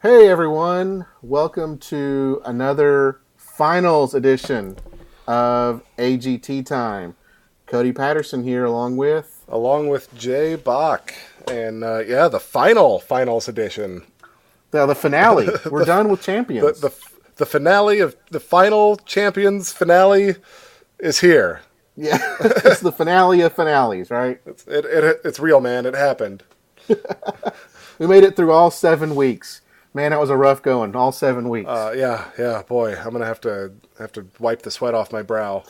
Hey everyone, welcome to another finals edition of AGT Time. Cody Patterson here along with Jay Bach, and the finals edition. the finale. We're done with champions. The finale of the final champions finale is here. Yeah, it's the finale of finales, right? It's real, man. It happened. We made it through all 7 weeks. Man, that was a rough going. All 7 weeks. Yeah, boy, I'm gonna have to wipe the sweat off my brow.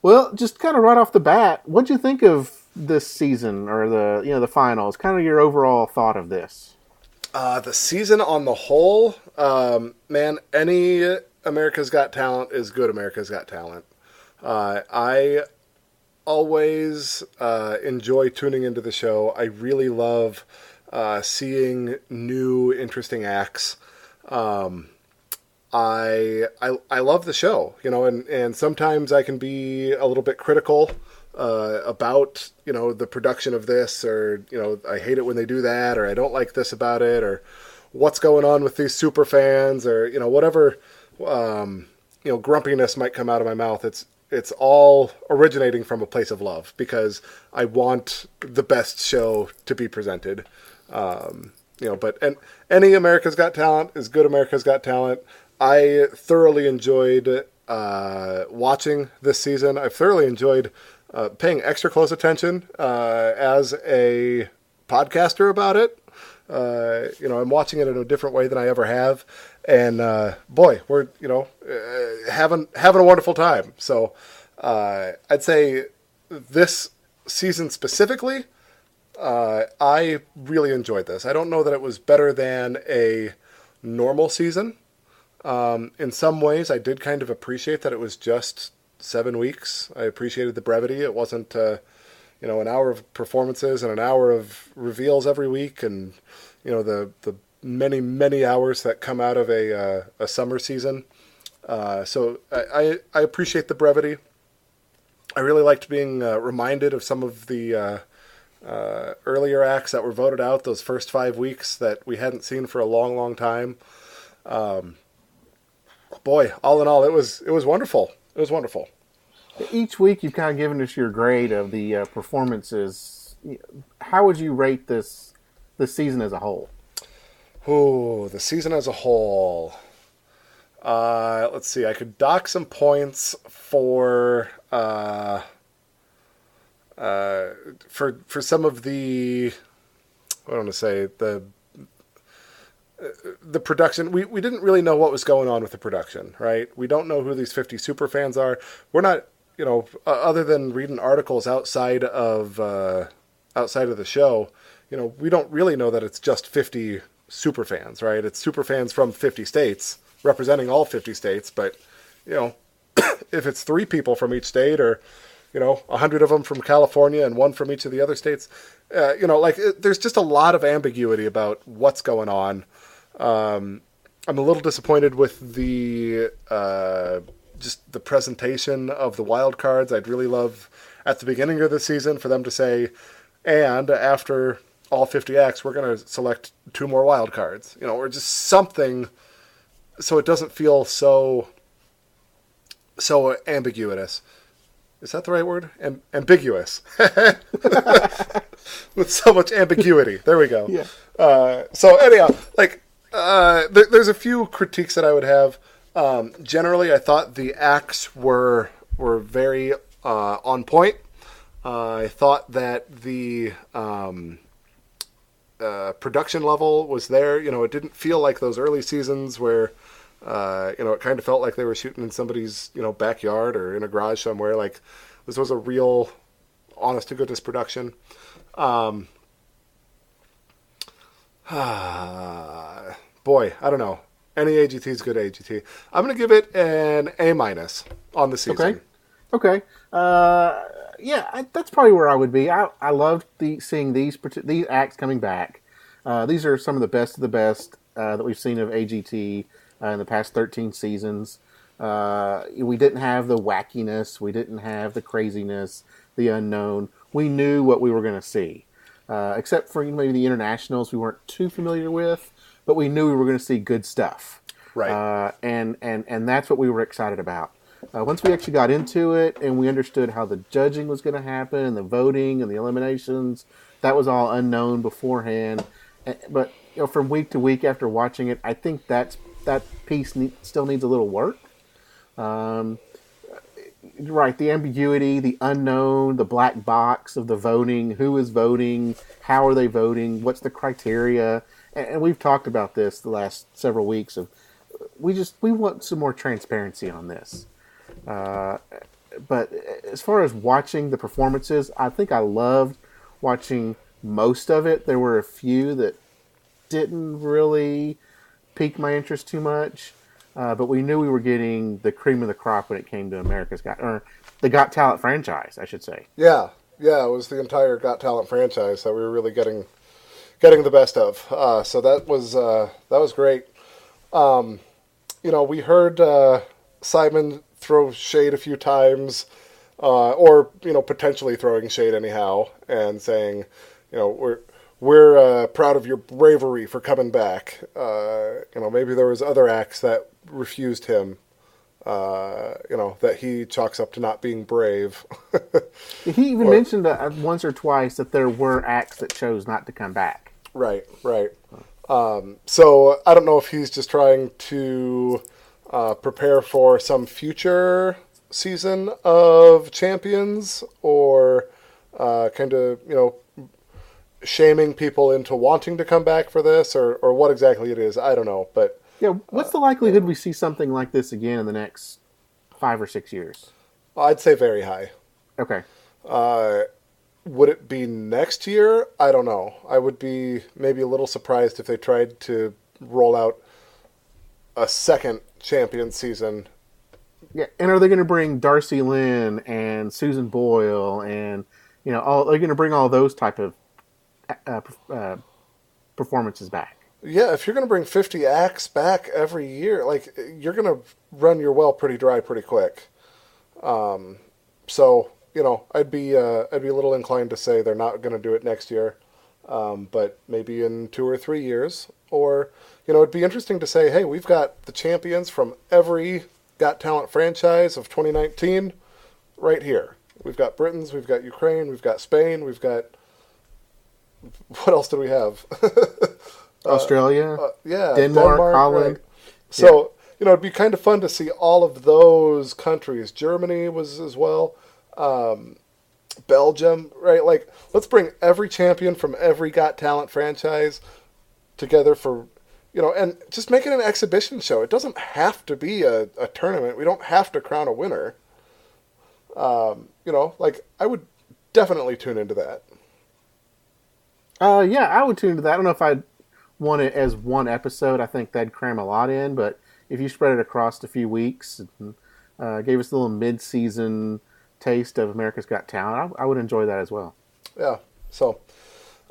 Well, just kind of right off the bat, what'd you think of this season or the finals? Kind of your overall thought of this. The season on the whole, man, any America's Got Talent is good America's Got Talent. I always enjoy tuning into the show. I really love seeing new, interesting acts. I love the show, and sometimes I can be a little bit critical about, the production of this, or, I hate it when they do that, or I don't like this about it, or what's going on with these super fans, or, whatever, grumpiness might come out of my mouth. It's all originating from a place of love, because I want the best show to be presented. But any America's Got Talent is good America's Got Talent. I thoroughly enjoyed watching this season. I've thoroughly enjoyed paying extra close attention as a podcaster about it. I'm watching it in a different way than I ever have, and boy, we're having a wonderful time. So I'd say this season specifically, I really enjoyed this. I don't know that it was better than a normal season. In some ways, I did kind of appreciate that it was just 7 weeks. I appreciated the brevity. It wasn't, an hour of performances and an hour of reveals every week, and the many, many hours that come out of a summer season. So I appreciate the brevity. I really liked being reminded of some of the earlier acts that were voted out those first 5 weeks that we hadn't seen for a long, long time. Boy, all in all, it was wonderful. It was wonderful. Each week you've kind of given us your grade of the performances. How would you rate this season as a whole? Oh, the season as a whole. Let's see. I could dock some points for some of the, I don't want to say, the production. We didn't really know what was going on with the production, right? We don't know who these 50 super fans are. We're not, other than reading articles outside of the show, we don't really know that it's just 50 super fans, right? It's super fans from 50 states, representing all 50 states. But, if it's 3 people from each state, or 100 of them from California and 1 from each of the other states, there's just a lot of ambiguity about what's going on. I'm a little disappointed with the just the presentation of the wild cards. I'd really love at the beginning of the season for them to say, and after all 50 acts, we're going to select 2 more wild cards, or just something, so it doesn't feel so ambiguous. Is that the right word? Ambiguous. With so much ambiguity. There we go. Yeah. So anyhow, there's a few critiques that I would have. Generally, I thought the acts were very on point. I thought that the production level was there. It didn't feel like those early seasons where it kind of felt like they were shooting in somebody's backyard or in a garage somewhere. Like, this was a real, honest to goodness production. Boy, I don't know. Any AGT is good AGT. I'm going to give it an A- on the season. Okay. That's probably where I would be. I loved seeing these acts coming back. These are some of the best that we've seen of AGT in the past 13 seasons. We didn't have the wackiness. We didn't have the craziness, the unknown. We knew what we were going to see. except for maybe the internationals we weren't too familiar with, but we knew we were going to see good stuff. Right. And that's what we were excited about. Once we actually got into it and we understood how the judging was going to happen and the voting and the eliminations, that was all unknown beforehand. But from week to week after watching it, I think that piece still needs a little work. Right, the ambiguity, the unknown, the black box of the voting, who is voting, how are they voting, what's the criteria, and we've talked about this the last several weeks. We want some more transparency on this. But as far as watching the performances, I think I loved watching most of it. There were a few that didn't really pique my interest too much. But we knew we were getting the cream of the crop when it came to the Got Talent franchise, I should say. Yeah, it was the entire Got Talent franchise that we were really getting the best of. So that was great. We heard Simon throw shade a few times, or potentially throwing shade anyhow, and saying, we're proud of your bravery for coming back. Maybe there was other acts that refused him, that he chalks up to not being brave. He even mentioned once or twice that there were acts that chose not to come back. Right. So I don't know if he's just trying to prepare for some future season of Champions, or kind of, shaming people into wanting to come back for this, or what exactly it is. I don't know, but yeah, what's the likelihood we see something like this again in the next 5 or 6 years? I'd say very high. Okay. Would it be next year? I don't know. I would be maybe a little surprised if they tried to roll out a second champion season. Yeah, and are they going to bring Darcy Lynn and Susan Boyle and are they going to bring all those type of performances back? Yeah, if you're going to bring 50 acts back every year, you're going to run your well pretty dry pretty quick. So I'd be a little inclined to say they're not going to do it next year, but maybe in 2 or 3 years. Or it'd be interesting to say, hey, we've got the champions from every Got Talent franchise of 2019 right here. We've got Britons, we've got Ukraine, we've got Spain, we've got, what else do we have? Australia, Denmark, Holland. Right. So, it'd be kind of fun to see all of those countries. Germany was as well. Belgium, right? Let's bring every champion from every Got Talent franchise together for, and just make it an exhibition show. It doesn't have to be a tournament. We don't have to crown a winner. I would definitely tune into that. Yeah, I would tune into that. I don't know if I'd want it as one episode. I think that'd cram a lot in, but if you spread it across a few weeks and gave us a little mid-season taste of America's Got Talent, I would enjoy that as well. Yeah. So,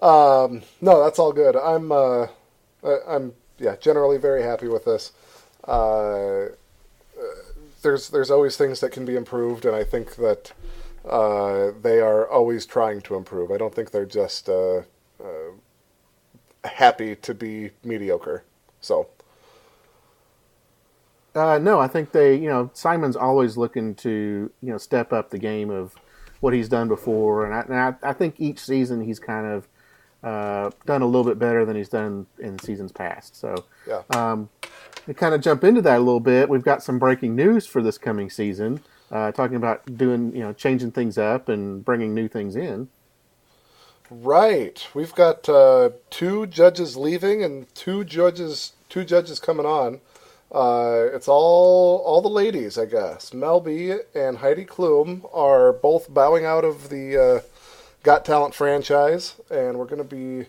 no, that's all good. I'm generally very happy with this. There's always things that can be improved, and I think that they are always trying to improve. I don't think they're just happy to be mediocre. So. No, I think Simon's always looking to, step up the game of what he's to before. And I think each season he's kind of done a little bit better than he's done in seasons past. So, yeah. To kind of jump into that a little bit, we've got some breaking news for this coming season, talking about doing, changing things up and bringing new things in. Right. We've got 2 judges leaving and 2 judges coming on. It's all the ladies, I guess. Mel B and Heidi Klum are both bowing out of the Got Talent franchise, and we're going to be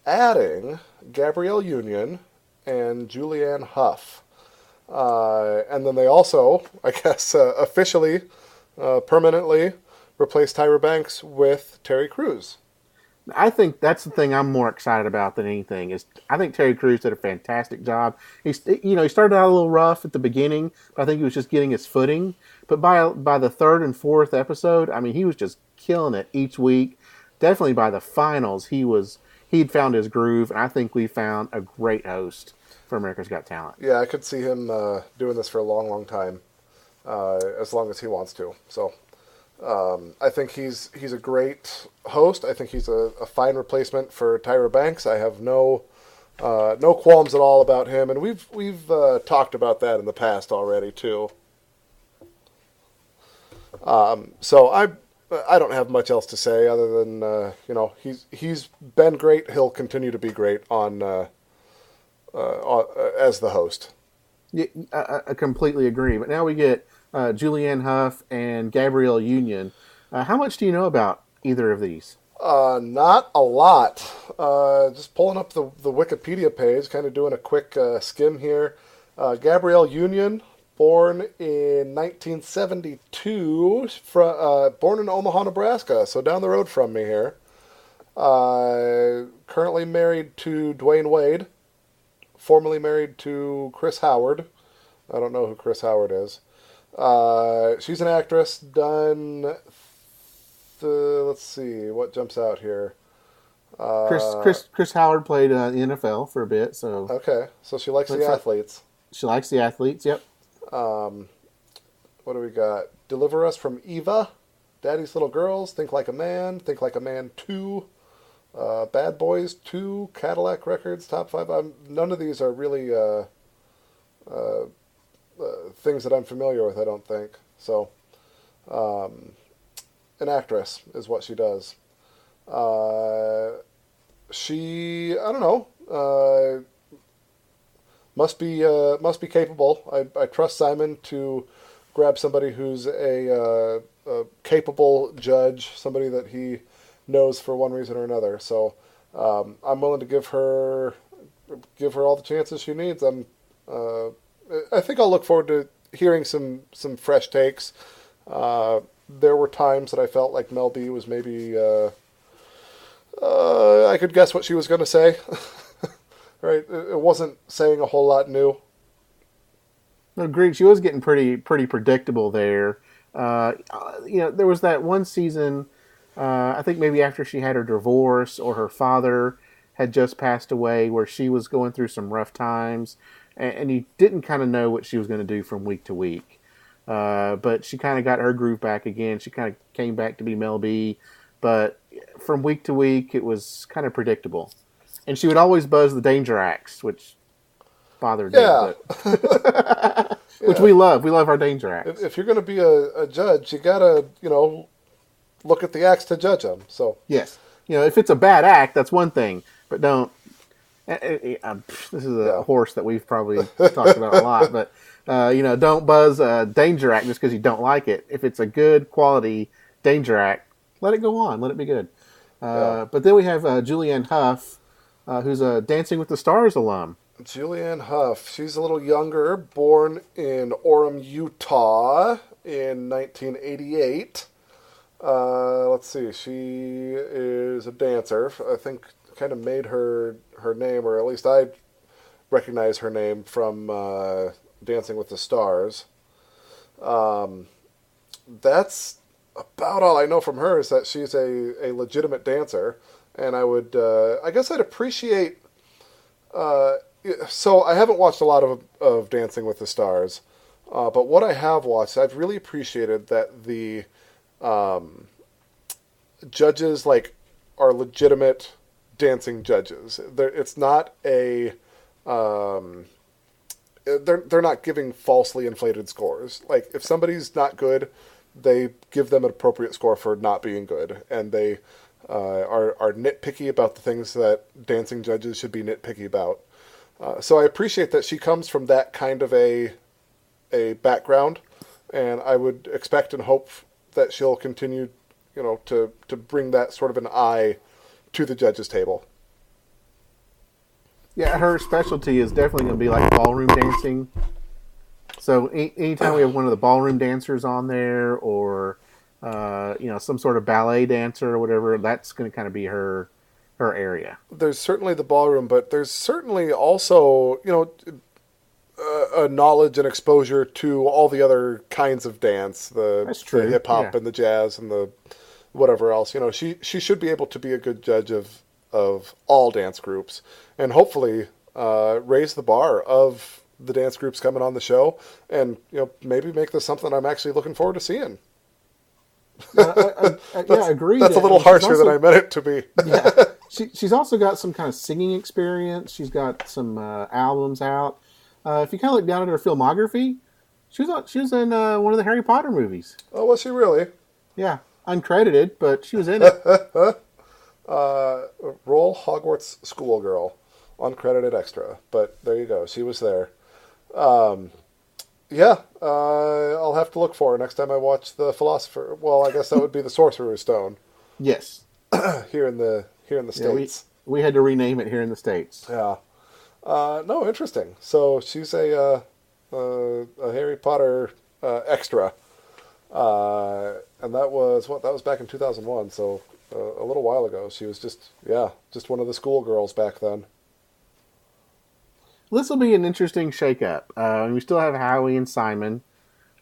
adding Gabrielle Union and Julianne Hough. And then they also, I guess, officially, permanently replaced Tyra Banks with Terry Crews. I think that's the thing I'm more excited about than anything. Is I think Terry Crews did a fantastic job. He started out a little rough at the beginning, but I think he was just getting his footing. But by the 3rd and 4th episode, I mean, he was just killing it each week. definitely by the finals, he'd found his groove, and I think we found a great host for America's Got Talent. Yeah, I could see him doing this for a long, long time, as long as he wants to. So I think he's a great host. I think he's a fine replacement for Tyra Banks. I have no qualms at all about him, and we've talked about that in the past already too. So I don't have much else to say other than he's been great. He'll continue to be great on as the host. Yeah, I completely agree. But now we get Julianne Hough and Gabrielle Union. How much do you know about either of these? Not a lot. Just pulling up the Wikipedia page, kind of doing a quick skim here. Gabrielle Union, born in 1972, born in Omaha, Nebraska, so down the road from me here. Currently married to Dwayne Wade, formerly married to Chris Howard. I don't know who Chris Howard is. She's an actress, done... let's see, what jumps out here. Chris Howard played the NFL for a bit, so... Okay, so she likes the athletes. She likes the athletes, yep. What do we got? Deliver Us from Eva, Daddy's Little Girls, Think Like a Man 2, Bad Boys 2, Cadillac Records, Top 5. None of these are really things that I'm familiar with, I don't think. So, an actress is what she does. She, I don't know, must be capable. I trust Simon to grab somebody who's a capable judge, somebody that he knows for one reason or another. So I'm willing to give her all the chances she needs. I think I'll look forward to hearing some fresh takes. There were times that I felt like Mel B was maybe I could guess what she was going to say. Right, it wasn't saying a whole lot new. No, Greg, she was getting pretty predictable there. There was that one season, I think maybe after she had her divorce or her father had just passed away, where she was going through some rough times, and you didn't kind of know what she was going to do from week to week. But she kind of got her groove back again. She kind of came back to be Mel B, but from week to week, it was kind of predictable. And she would always buzz the danger acts, which bothered me. Yeah. Which we love. We love our danger acts. If you're going to be a judge, you got to, look at the acts to judge them. So yes. If it's a bad act, that's one thing. But don't... this is a horse that we've probably talked about a lot. But, don't buzz a danger act just because you don't like it. If it's a good quality danger act, let it go on. Let it be good. But then we have Julianne Hough, who's a Dancing with the Stars alum. Julianne Hough, she's a little younger, born in Orem, Utah in 1988. Let's see, she is a dancer. I think kind of made her name, or at least I recognize her name from Dancing with the Stars. That's about all I know from her, is that she's a legitimate dancer. And I would, I guess I'd appreciate, so I haven't watched a lot of Dancing with the Stars, but what I have watched, I've really appreciated that the judges, are legitimate dancing judges. It's not they're not giving falsely inflated scores. Like, if somebody's not good, they give them an appropriate score for not being good, and they are nitpicky about the things that dancing judges should be nitpicky about. So I appreciate that she comes from that kind of a background, and I would expect and hope that she'll continue, to bring that sort of an eye to the judges' table. Yeah, her specialty is definitely going to be like ballroom dancing. So anytime we have one of the ballroom dancers on there, or some sort of ballet dancer or whatever, that's going to kind of be her area. There's certainly the ballroom, but there's certainly also, a knowledge and exposure to all the other kinds of dance, the hip-hop and the jazz and the whatever else. She should be able to be a good judge of all dance groups, and hopefully raise the bar of the dance groups coming on the show, and maybe make this something I'm actually looking forward to seeing. I agree. That's a little harsher than I meant it to be. Yeah, she's also got some kind of singing experience. She's got some albums out. If you kind of look down at her filmography, she was in one of the Harry Potter movies. Oh, was she really? Yeah, uncredited, but she was in it. Roll Hogwarts Schoolgirl, uncredited extra. But there you go. She was there. I'll have to look for her next time I watch The Philosopher. Well, I guess that would be The Sorcerer's Stone. Yes. here in the States. We had to rename it here in the States. Yeah. No, interesting. So she's a Harry Potter extra. And that was back in 2001, so a little while ago. She was just one of the schoolgirls back then. This will be an interesting shakeup. We still have Howie and Simon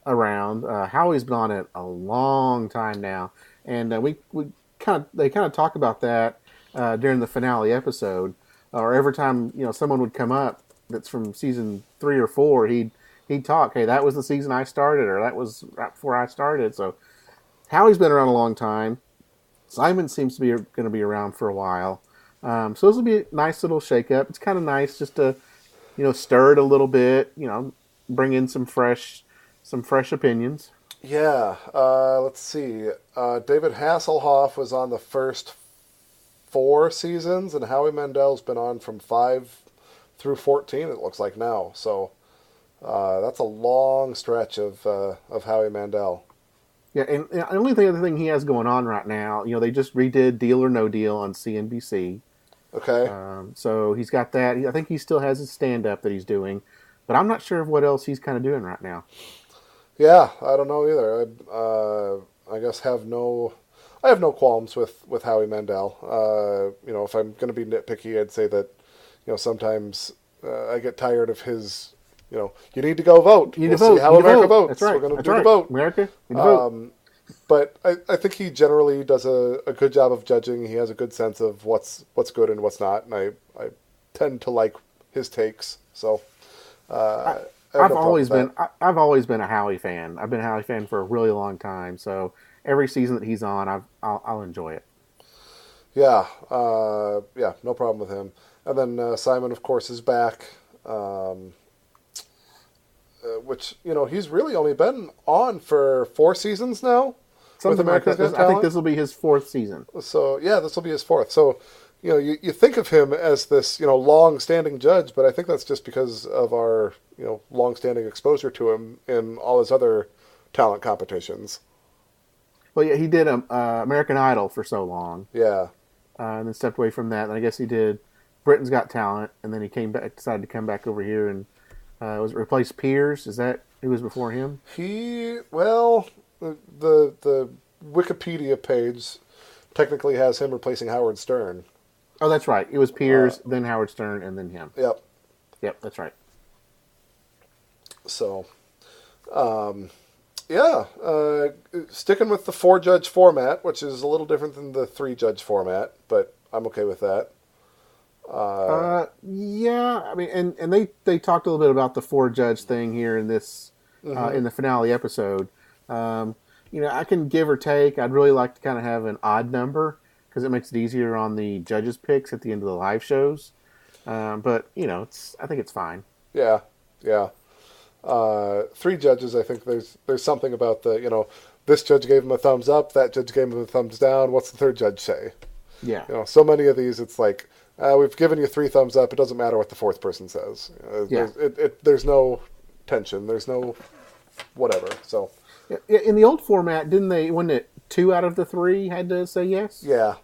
around. Howie's been on it a long time now, and they kind of talk about that during the finale episode, or every time someone would come up that's from season 3 or 4, he'd talk. Hey, that was the season I started, or that was right before I started. So Howie's been around a long time. Simon seems to be going to be around for a while. So this will be a nice little shakeup. It's kind of nice just to stir it a little bit, bring in some fresh opinions. Yeah, let's see. David Hasselhoff was on the first 4 seasons, and Howie Mandel's been on from 5 through 14, it looks like now. So that's a long stretch of Howie Mandel. Yeah, and the only other thing he has going on right now, they just redid Deal or No Deal on CNBC. Okay. So he's got that. I think he still has his stand-up that he's doing, but I'm not sure of what else he's kind of doing right now. Yeah, I don't know either. I guess I have no qualms with Howie Mandel. If I'm going to be nitpicky, I'd say that sometimes I get tired of his. You need to go vote. You need to vote. See how America votes. That's right. We're going to do right. the vote. America, you need to vote. But I think he generally does a good job of judging. He has a good sense of what's good and what's not, and I tend to like his takes. So I've always been a Howie fan. I've been a Howie fan for a really long time. So every season that he's on, I'll enjoy it. Yeah, no problem with him. And then Simon, of course, is back. Which he's really only been on for 4 seasons now. Something with America's Got Talent. I think this will be his 4th season. So yeah, this will be his 4th. So you think of him as this long-standing judge, but I think that's just because of our long-standing exposure to him in all his other talent competitions. Well, yeah, he did American Idol for so long. Yeah, and then stepped away from that. And I guess he did Britain's Got Talent, and then he decided to come back over here and. Was it replace Piers? Is that who was before him? The Wikipedia page technically has him replacing Howard Stern. Oh, that's right. It was Piers, then Howard Stern, and then him. Yep, that's right. So, sticking with the 4-judge format, which is a little different than the 3-judge format, but I'm okay with that. I mean, and they talked a little bit about the 4-judge thing here in this in the finale episode. I can give or take. I'd really like to kind of have an odd number because it makes it easier on the judges' picks at the end of the live shows. But I think it's fine. Yeah. 3 judges. I think there's something about the this judge gave him a thumbs up, that judge gave him a thumbs down. What's the 3rd judge say? Yeah. So many of these, it's like. We've given you 3 thumbs up. It doesn't matter what the 4th person says. There's no tension. There's no whatever. So, in the old format, wasn't it 2 out of the 3 had to say yes? Yeah.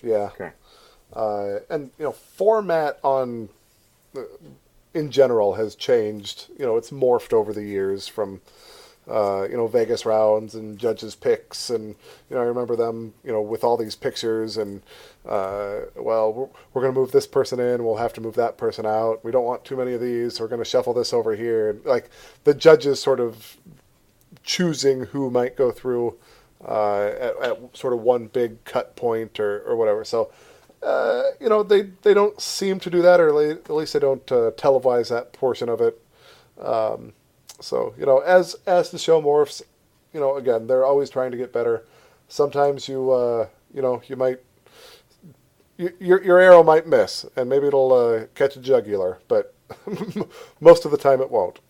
Okay. And format in general has changed. It's morphed over the years from. Vegas rounds and judges' picks, and I remember them, with all these pictures, and we're going to move this person in, we'll have to move that person out. We don't want too many of these, so we're going to shuffle this over here. And, like the judges sort of choosing who might go through at sort of one big cut point or whatever. So, they don't seem to do that, or at least they don't televise that portion of it. So, as the show morphs, again, they're always trying to get better. Sometimes you might, your arrow might miss, and maybe it'll catch a jugular, but most of the time it won't.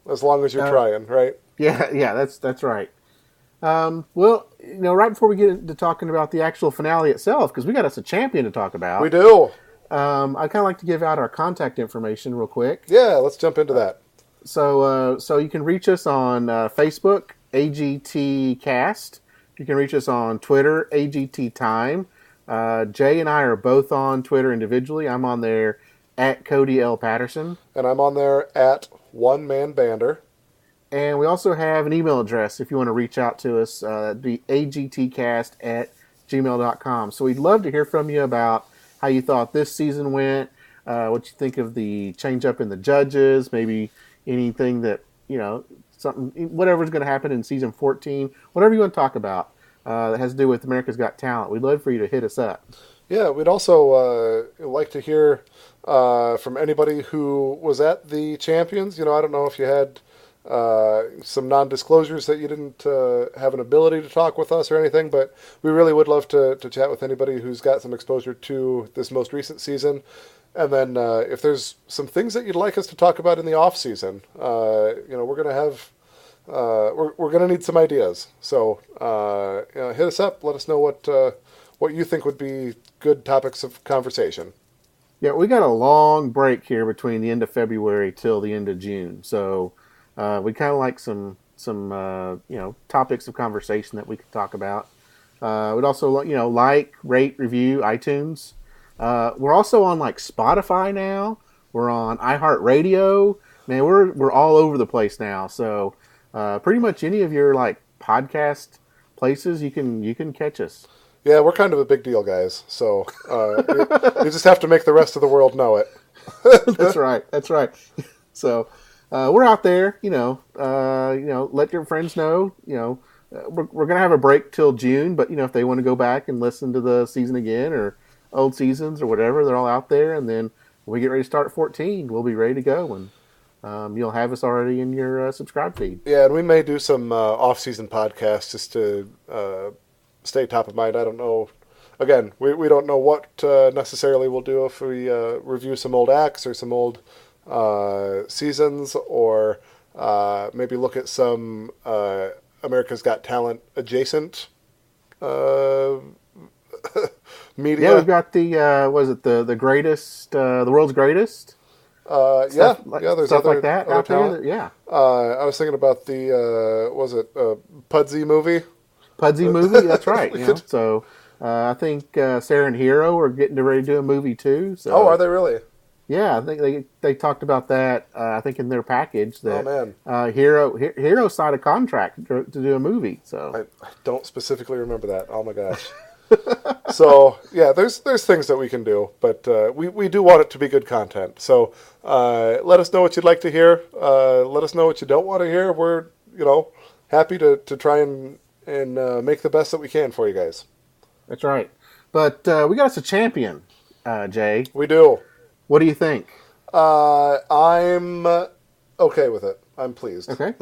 As long as you're trying, right? Yeah, that's right. Well, right before we get into talking about the actual finale itself, because we got us a champion to talk about. We do. I'd kind of like to give out our contact information real quick. Yeah, let's jump into that. So you can reach us on Facebook, AGT Cast. You can reach us on Twitter, AGT Time. Jay and I are both on Twitter individually. I'm on there at Cody L. Patterson. And I'm on there at One Man Bander. And we also have an email address if you want to reach out to us. That'd be agtcast@gmail.com. So we'd love to hear from you about how you thought this season went, what you think of the change up in the judges, maybe anything that, something, whatever's going to happen in season 14, whatever you want to talk about that has to do with America's Got Talent. We'd love for you to hit us up. Yeah, we'd also like to hear from anybody who was at the Champions. I don't know if you had some non-disclosures that you didn't have an ability to talk with us or anything, but we really would love to chat with anybody who's got some exposure to this most recent season. And then if there's some things that you'd like us to talk about in the off season, we're going to have we're going to need some ideas. So hit us up. Let us know what you think would be good topics of conversation. Yeah, we got a long break here between the end of February till the end of June, so we kind of like some topics of conversation that we could talk about. We'd also like, rate, review iTunes. We're also on like Spotify now. We're on iHeartRadio. Man, we're all over the place now. So pretty much any of your like podcast places you can catch us. Yeah, we're kind of a big deal, guys. So you just have to make the rest of the world know it. That's right. So we're out there. Let your friends know. We're gonna have a break till June, but if they want to go back and listen to the season again or old seasons or whatever, they're all out there. And then when we get ready to start 14, we'll be ready to go, and you'll have us already in your subscribe feed. Yeah, and we may do some off-season podcasts just to stay top of mind. I don't know. Again, we don't know what necessarily we'll do if we review some old acts or some old seasons, or maybe look at some America's Got Talent adjacent media. Yeah, we've got the greatest, the world's greatest. There's stuff other, like that other out talent. there. Yeah. I was thinking about the Pudsey movie. Pudsey movie. That's right. So I think Sarah and Hero are getting ready to do a movie too. So. Oh, are they really? Yeah, I think they talked about that. I think in their package that Hero signed a contract to do a movie. So I don't specifically remember that. Oh my gosh. So yeah, there's things that we can do, but we do want it to be good content. So let us know what you'd like to hear. Let us know what you don't want to hear. We're happy to try and make the best that we can for you guys. That's right. But we got us a champion, Jay. We do. What do you think? I'm okay with it. I'm pleased. Okay.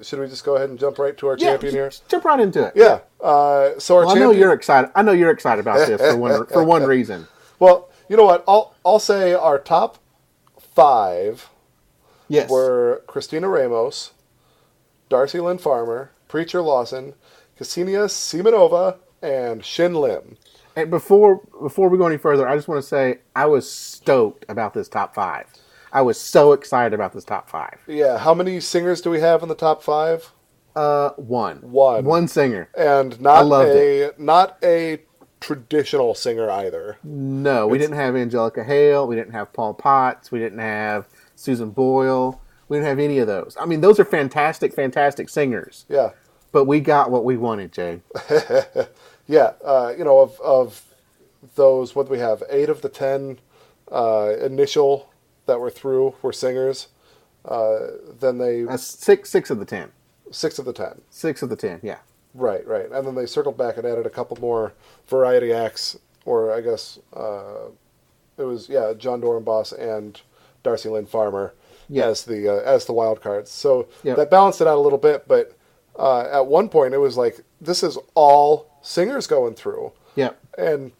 Should we just go ahead and jump right to our champion here? Jump right into it. Yeah. So our champion. I know you're excited. I know you're excited about this for one reason. Well, you know what? I'll say our top 5 were Christina Ramos, Darcy Lynn Farmer, Preacher Lawson, Ksenia Simonova, and Shin Lim. And before we go any further, I just want to say I was stoked about this top 5. I was so excited about this top 5. Yeah. How many singers do we have in the top 5? One singer. And not a traditional singer either. No, we didn't have Angelica Hale. We didn't have Paul Potts. We didn't have Susan Boyle. We didn't have any of those. I mean, those are fantastic, fantastic singers. Yeah. But we got what we wanted, Jay. Yeah. Of those, what do we have? 8 of the 10 initial that were through were singers. Then they six of the 10. 6 of the 10. 6 of the 10. Yeah. Right, right. And then they circled back and added a couple more variety acts, or I guess it was John Dorenbos and Darcy Lynn Farmer as the wild cards. So that balanced it out a little bit, but at one point it was like, this is all singers going through. Yeah. And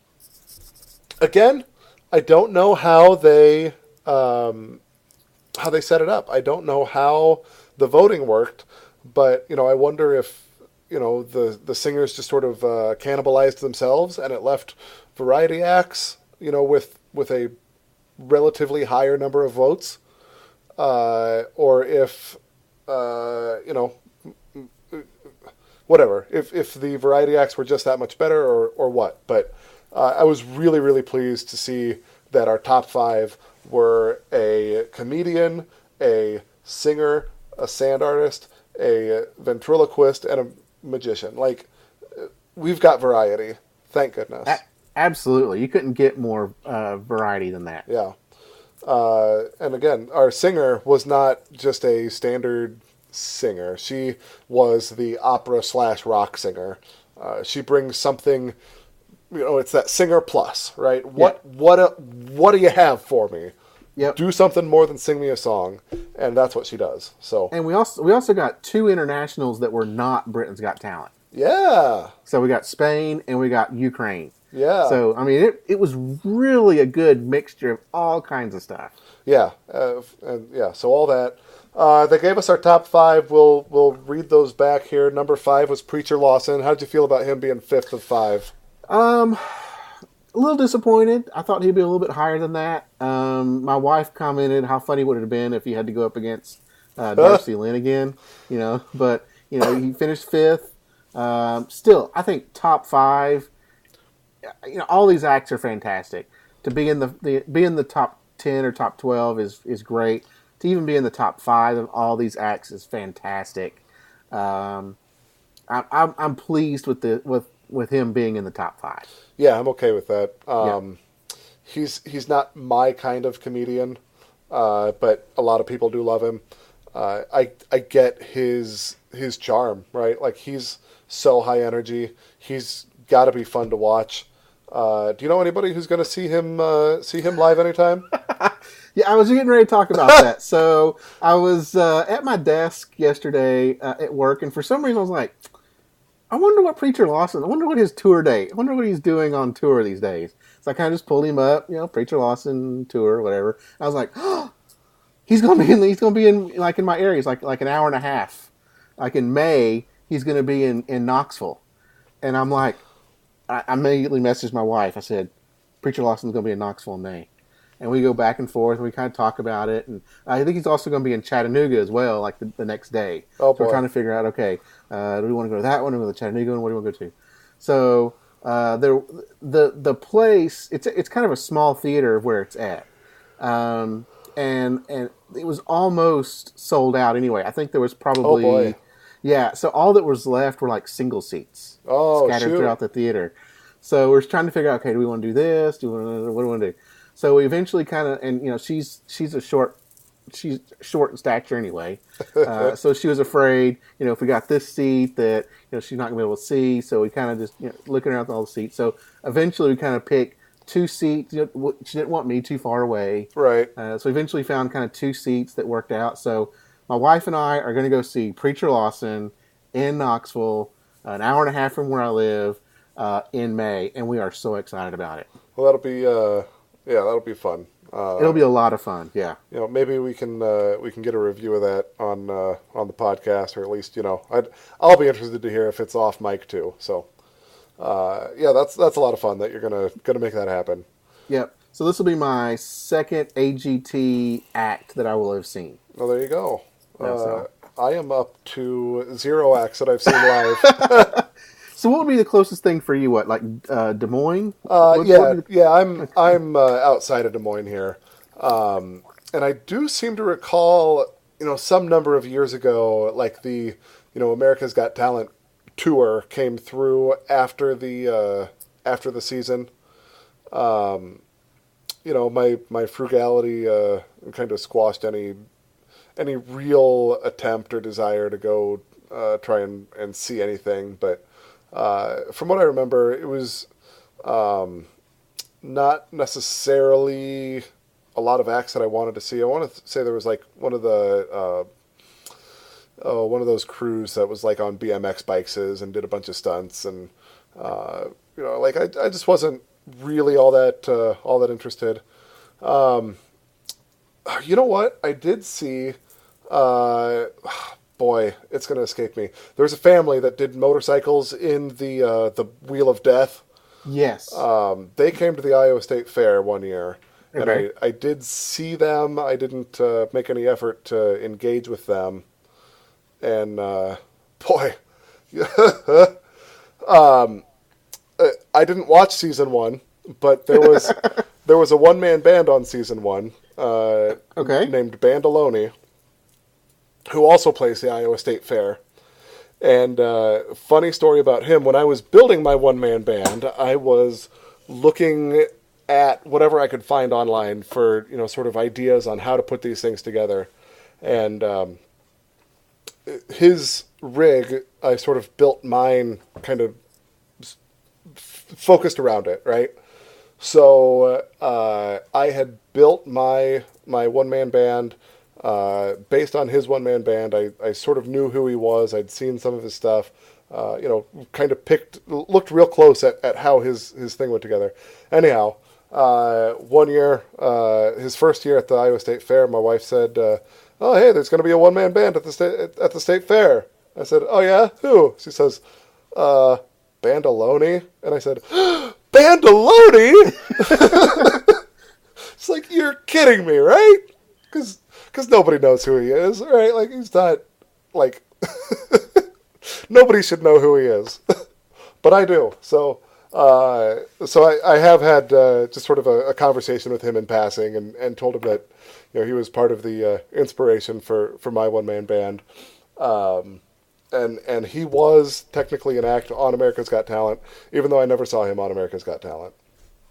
again, I don't know how they set it up. I don't know how the voting worked, but I wonder if the singers just sort of cannibalized themselves, and it left variety acts with a relatively higher number of votes, or if whatever, if the variety acts were just that much better, or what. But I was really, really pleased to see that our top 5 were a comedian, a singer, a sand artist, a ventriloquist, and a magician. Like, we've got variety. Thank goodness. Absolutely. You couldn't get more variety than that. Yeah. And again, our singer was not just a standard singer. She was the opera/rock singer. She brings something, it's that singer plus, right? What do you have for me? Yep. Do something more than sing me a song, and that's what she does. So, and we also got 2 internationals that were not Britain's Got Talent. Yeah. So we got Spain and we got Ukraine. Yeah. So I mean, it was really a good mixture of all kinds of stuff. Yeah, So all that. They gave us our top 5. We'll read those back here. Number 5 was Preacher Lawson. How did you feel about him being 5th of 5? A little disappointed. I thought he'd be a little bit higher than that. My wife commented how funny would it have been if he had to go up against Darcy Lynn again. But he finished 5th. Still, I think top 5. All these acts are fantastic. To be in the top 10 or top 12 is great. To even be in the top 5 of all these acts is fantastic. I'm pleased with him being in the top 5. Yeah, I'm okay with that. He's not my kind of comedian, but a lot of people do love him. I get his charm, right? Like, he's so high energy. He's got to be fun to watch. Do you know anybody who's going to see him live anytime? Yeah, I was getting ready to talk about that. So I was at my desk yesterday at work, and for some reason I was like, I wonder what Preacher Lawson, I wonder what his tour date, I wonder what he's doing on tour these days. So I kind of just pulled him up, Preacher Lawson tour, whatever. I was like, oh, he's going to be in like in my area. It's like an hour and a half. Like in May, he's going to be in Knoxville. And I'm like, I immediately messaged my wife. I said, Preacher Lawson's going to be in Knoxville in May. And we go back and forth, and we kind of talk about it. And I think he's also going to be in Chattanooga as well, like the next day. Oh, boy. So we're trying to figure out, okay, do we want to go to that one, or the Chattanooga one? What do we want to go to? So the place, it's kind of a small theater where it's at. And it was almost sold out anyway. I think there was probably... Oh, boy. Yeah, so all that was left were like single seats scattered throughout the theater. So we're trying to figure out, okay, do we want to do this? What do we want to do? So we eventually kind of, and she's short in stature anyway. So she was afraid, if we got this seat that, she's not going to be able to see. So we kind of just, looking around at all the seats. So eventually we kind of picked 2 seats. She didn't want me too far away. Right. So eventually found kind of 2 seats that worked out. So my wife and I are going to go see Preacher Lawson in Knoxville, an hour and a half from where I live, in May, and we are so excited about it. Well, that'll be fun. It'll be a lot of fun. Yeah. Maybe we can get a review of that on the podcast, or at least I'll be interested to hear if it's off mic too. So that's a lot of fun that you're gonna make that happen. Yep. So this will be my second AGT act that I will have seen. Well, there you go. So. I am up to 0 acts that I've seen live. So what would be the closest thing for you? What, like Des Moines? I'm outside of Des Moines here, and I do seem to recall, some number of years ago, like the, America's Got Talent tour came through after the season. My frugality kind of squashed any any real attempt or desire to go try and see anything. But from what I remember, it was not necessarily a lot of acts that I wanted to see. I want to say there was like one of those crews that was like on BMX bikes and did a bunch of stunts, and like I just wasn't really all that interested. You know what? I did see. Boy, it's going to escape me. There was a family that did motorcycles in the Wheel of Death. Yes. They came to the Iowa State Fair one year, Okay. and I did see them. I didn't make any effort to engage with them. And boy, I didn't watch season 1, but there was a one-man band on season 1 Okay. named Bandaloni, who also plays the Iowa State Fair. And funny story about him, when I was building my one-man band, I was looking at whatever I could find online for, sort of ideas on how to put these things together. And his rig, I sort of built mine kind of focused around it, right? So I had built my one-man band based on his one-man band. I sort of knew who he was. I'd seen some of his stuff, kind of looked real close at how his thing went together. Anyhow, one year, his first year at the Iowa State Fair, my wife said, "Oh, hey, there's going to be a one-man band at the state fair." I said, "Oh yeah, who?" She says, "Bandaloni," and I said, "Bandaloni?" It's like, you're kidding me, right? Because nobody knows who he is, right? Like, he's not, like, nobody should know who he is. But I do. So I have had just sort of a conversation with him in passing and told him that, he was part of the inspiration for my one-man band. And he was technically an act on America's Got Talent, even though I never saw him on America's Got Talent.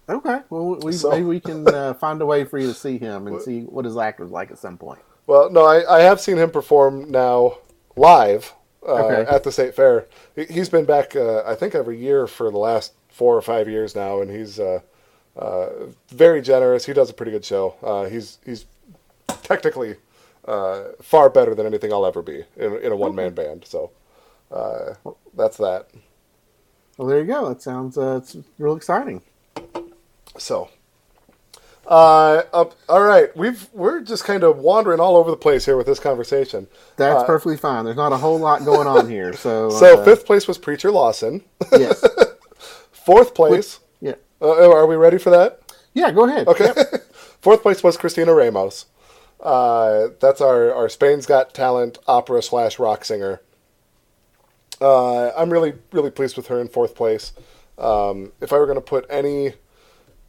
Okay. Well, maybe we can find a way for you to see him and see what his act was like at some point. Well, no, I have seen him perform now live at the State Fair. He's been back, I think, every year for the last 4 or 5 years now, and he's very generous. He does a pretty good show. He's technically far better than anything I'll ever be in a one-man band. So that's that. Well, there you go. That sounds it's real exciting. So, all right, we're just kind of wandering all over the place here with this conversation. That's perfectly fine. There's not a whole lot going on here. So, fifth place was Preacher Lawson. Yes. Fourth place. Yeah. Are we ready for that? Yeah. Go ahead. Okay. Yep. Fourth place was Christina Ramos. That's our Spain's Got Talent opera / rock singer. I'm really, really pleased with her in fourth place. If I were going to put any,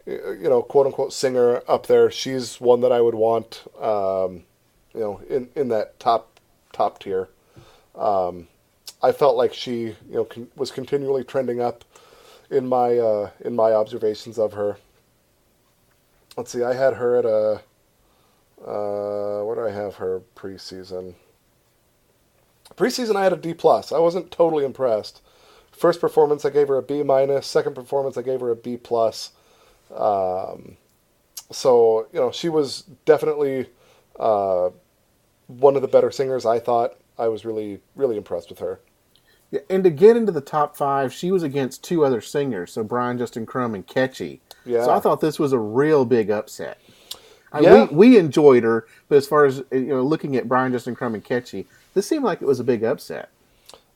quote unquote singer up there, she's one that I would want, in that top tier. I felt like she, was continually trending up in my observations of her. Let's see, I had her at where do I have her preseason? Preseason, I had a D+. I wasn't totally impressed. First performance, I gave her a B-. Second performance, I gave her a B+. So, she was definitely one of the better singers, I thought. I was really, really impressed with her. Yeah, and to get into the top 5, she was against 2 other singers, so Brian Justin Crumb and Ketchy. Yeah. So I thought this was a real big upset. Yeah. We enjoyed her, but as far as looking at Brian Justin Crumb and Ketchy, this seemed like it was a big upset.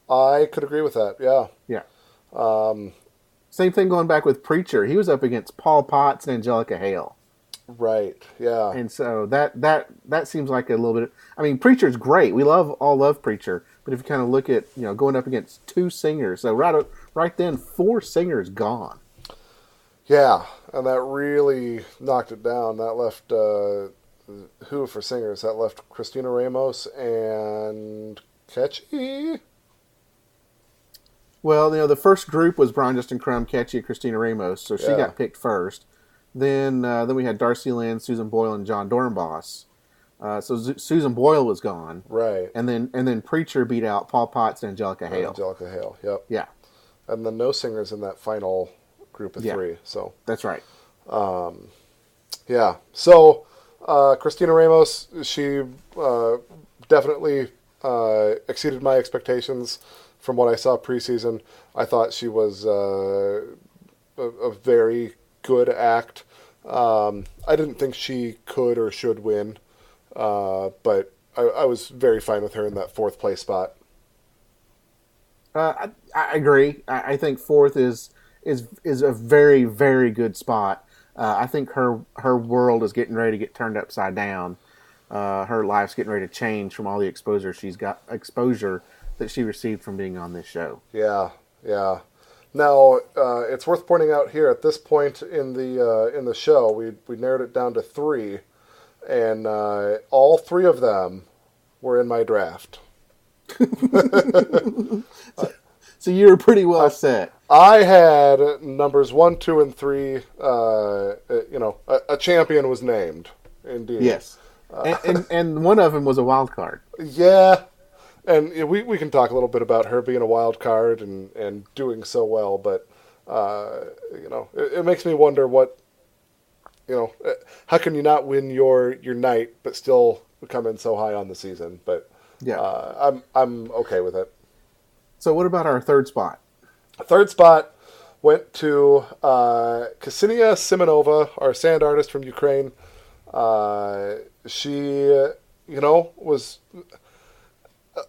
I could agree with that. Yeah. Yeah. Same thing going back with Preacher. He was up against Paul Potts and Angelica Hale. Right. Yeah. And so that seems like a little bit. I mean, Preacher's great. We all love Preacher, but if you kind of look at going up against 2 singers, so right then 4 singers gone. Yeah, and that really knocked it down. That left who for singers? That left Christina Ramos and Ketchy. Well, the first group was Brian Justin Crumb, Ketchy, and Christina Ramos, so she Yeah. got picked first. Then we had Darcy Lynn, Susan Boyle, and John Dornbos. So Susan Boyle was gone, Right. and then Preacher beat out Paul Potts and Angelica Hale. Angelica Hale. Yep. Yeah, And then no singers in that final group of Yeah. 3. So that's right. yeah. So Christina Ramos, she definitely exceeded my expectations from what I saw preseason. I thought she was a very good act. I didn't think she could or should win, but I was very fine with her in that 4th place spot. I agree. I think 4th is a very, very good spot. I think her world is getting ready to get turned upside down. Her life's getting ready to change from all the exposure that she received from being on this show. Yeah, yeah. Now it's worth pointing out here at this point in the show, we narrowed it down to 3, and all 3 of them were in my draft. So you were pretty well set. I had numbers 1, 2, and 3. A champion was named. Indeed. Yes, and one of them was a wild card. Yeah, and we can talk a little bit about her being a wild card and doing so well, but it makes me wonder what, how can you not win your night but still come in so high on the season? But yeah, I'm okay with it. So what about our 3rd spot? 3rd spot went to Ksenia Simonova, our sand artist from Ukraine. She, was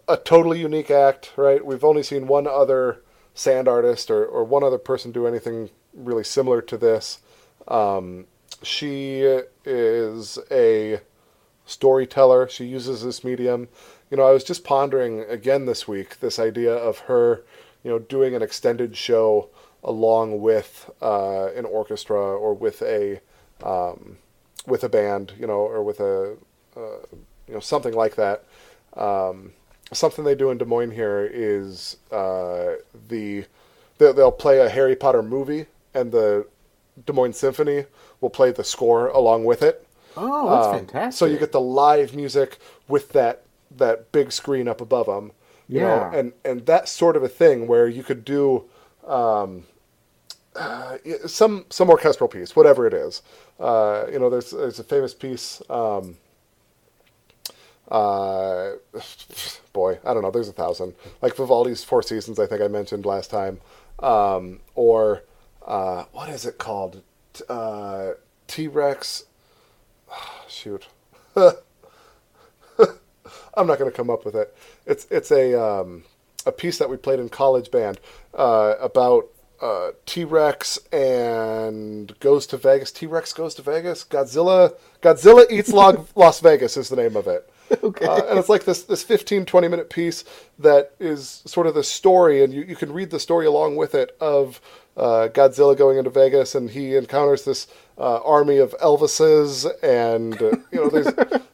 a totally unique act, right? We've only seen one other sand artist or one other person do anything really similar to this. She is a storyteller. She uses this medium. I was just pondering again this week this idea of her, doing an extended show along with an orchestra or with a band, or with a something like that. Something they do in Des Moines here is they'll play a Harry Potter movie, and the Des Moines Symphony will play the score along with it. Oh, that's fantastic! So you get the live music with that big screen up above them. And that sort of a thing where you could do some orchestral piece, whatever it is. There's a famous piece. Boy, I don't know. There's 1,000. Like Vivaldi's Four Seasons, I think I mentioned last time. Or what is it called? T-Rex. Shoot. I'm not going to come up with it. It's a piece that we played in college band about T-Rex and goes to Vegas. T-Rex goes to Vegas. Godzilla eats Las Vegas is the name of it. Okay. And it's like this 15, 20-minute piece that is sort of the story, and you can read the story along with it of Godzilla going into Vegas, and he encounters this army of Elvises, and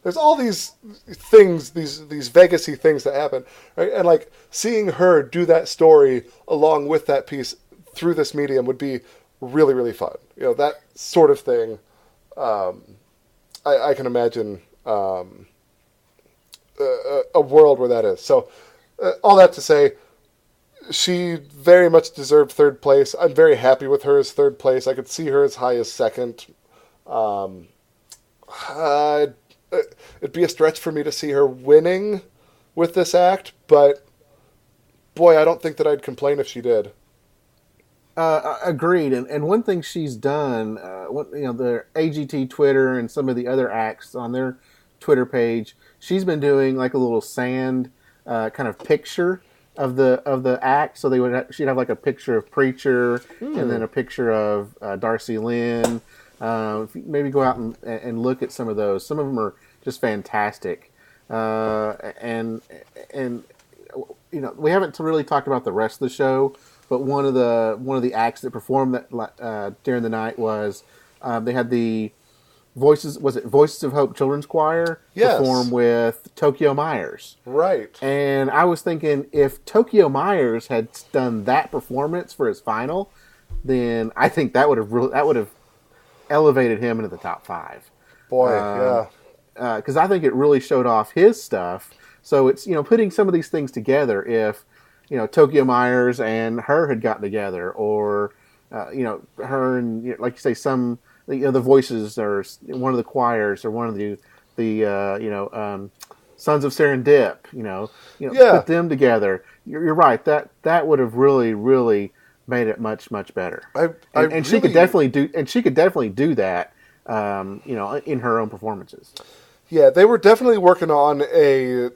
there's all these things, these Vegas-y things that happen, right? And like seeing her do that story along with that piece through this medium would be really, really fun. That sort of thing. I can imagine a world where that is. So all that to say, she very much deserved 3rd place. I'm very happy with her as 3rd place. I could see her as high as 2nd. It'd be a stretch for me to see her winning with this act, but boy, I don't think that I'd complain if she did. Agreed. And one thing she's done, the AGT Twitter and some of the other acts on their Twitter page, she's been doing like a little sand kind of picture of the act. So she'd have like a picture of Preacher and then a picture of Darcy Lynn. Maybe go out and look at some of those. Some of them are just fantastic. And we haven't really talked about the rest of the show, but one of the acts that performed that during the night was they had the Voices of Hope Children's Choir perform with Tokyo Myers. Right. And I was thinking, if Tokyo Myers had done that performance for his final, then I think that would have elevated him into the top 5. Boy, yeah. because I think it really showed off his stuff. So it's, putting some of these things together. If, Tokyo Myers and her had gotten together, or, her and, like you say, some, the voices, or one of the choirs, or one of the Sons of Serendip, put them together. You're right. That would have really, really made it much, much better. She could definitely do that, in her own performances. Yeah, they were definitely working on a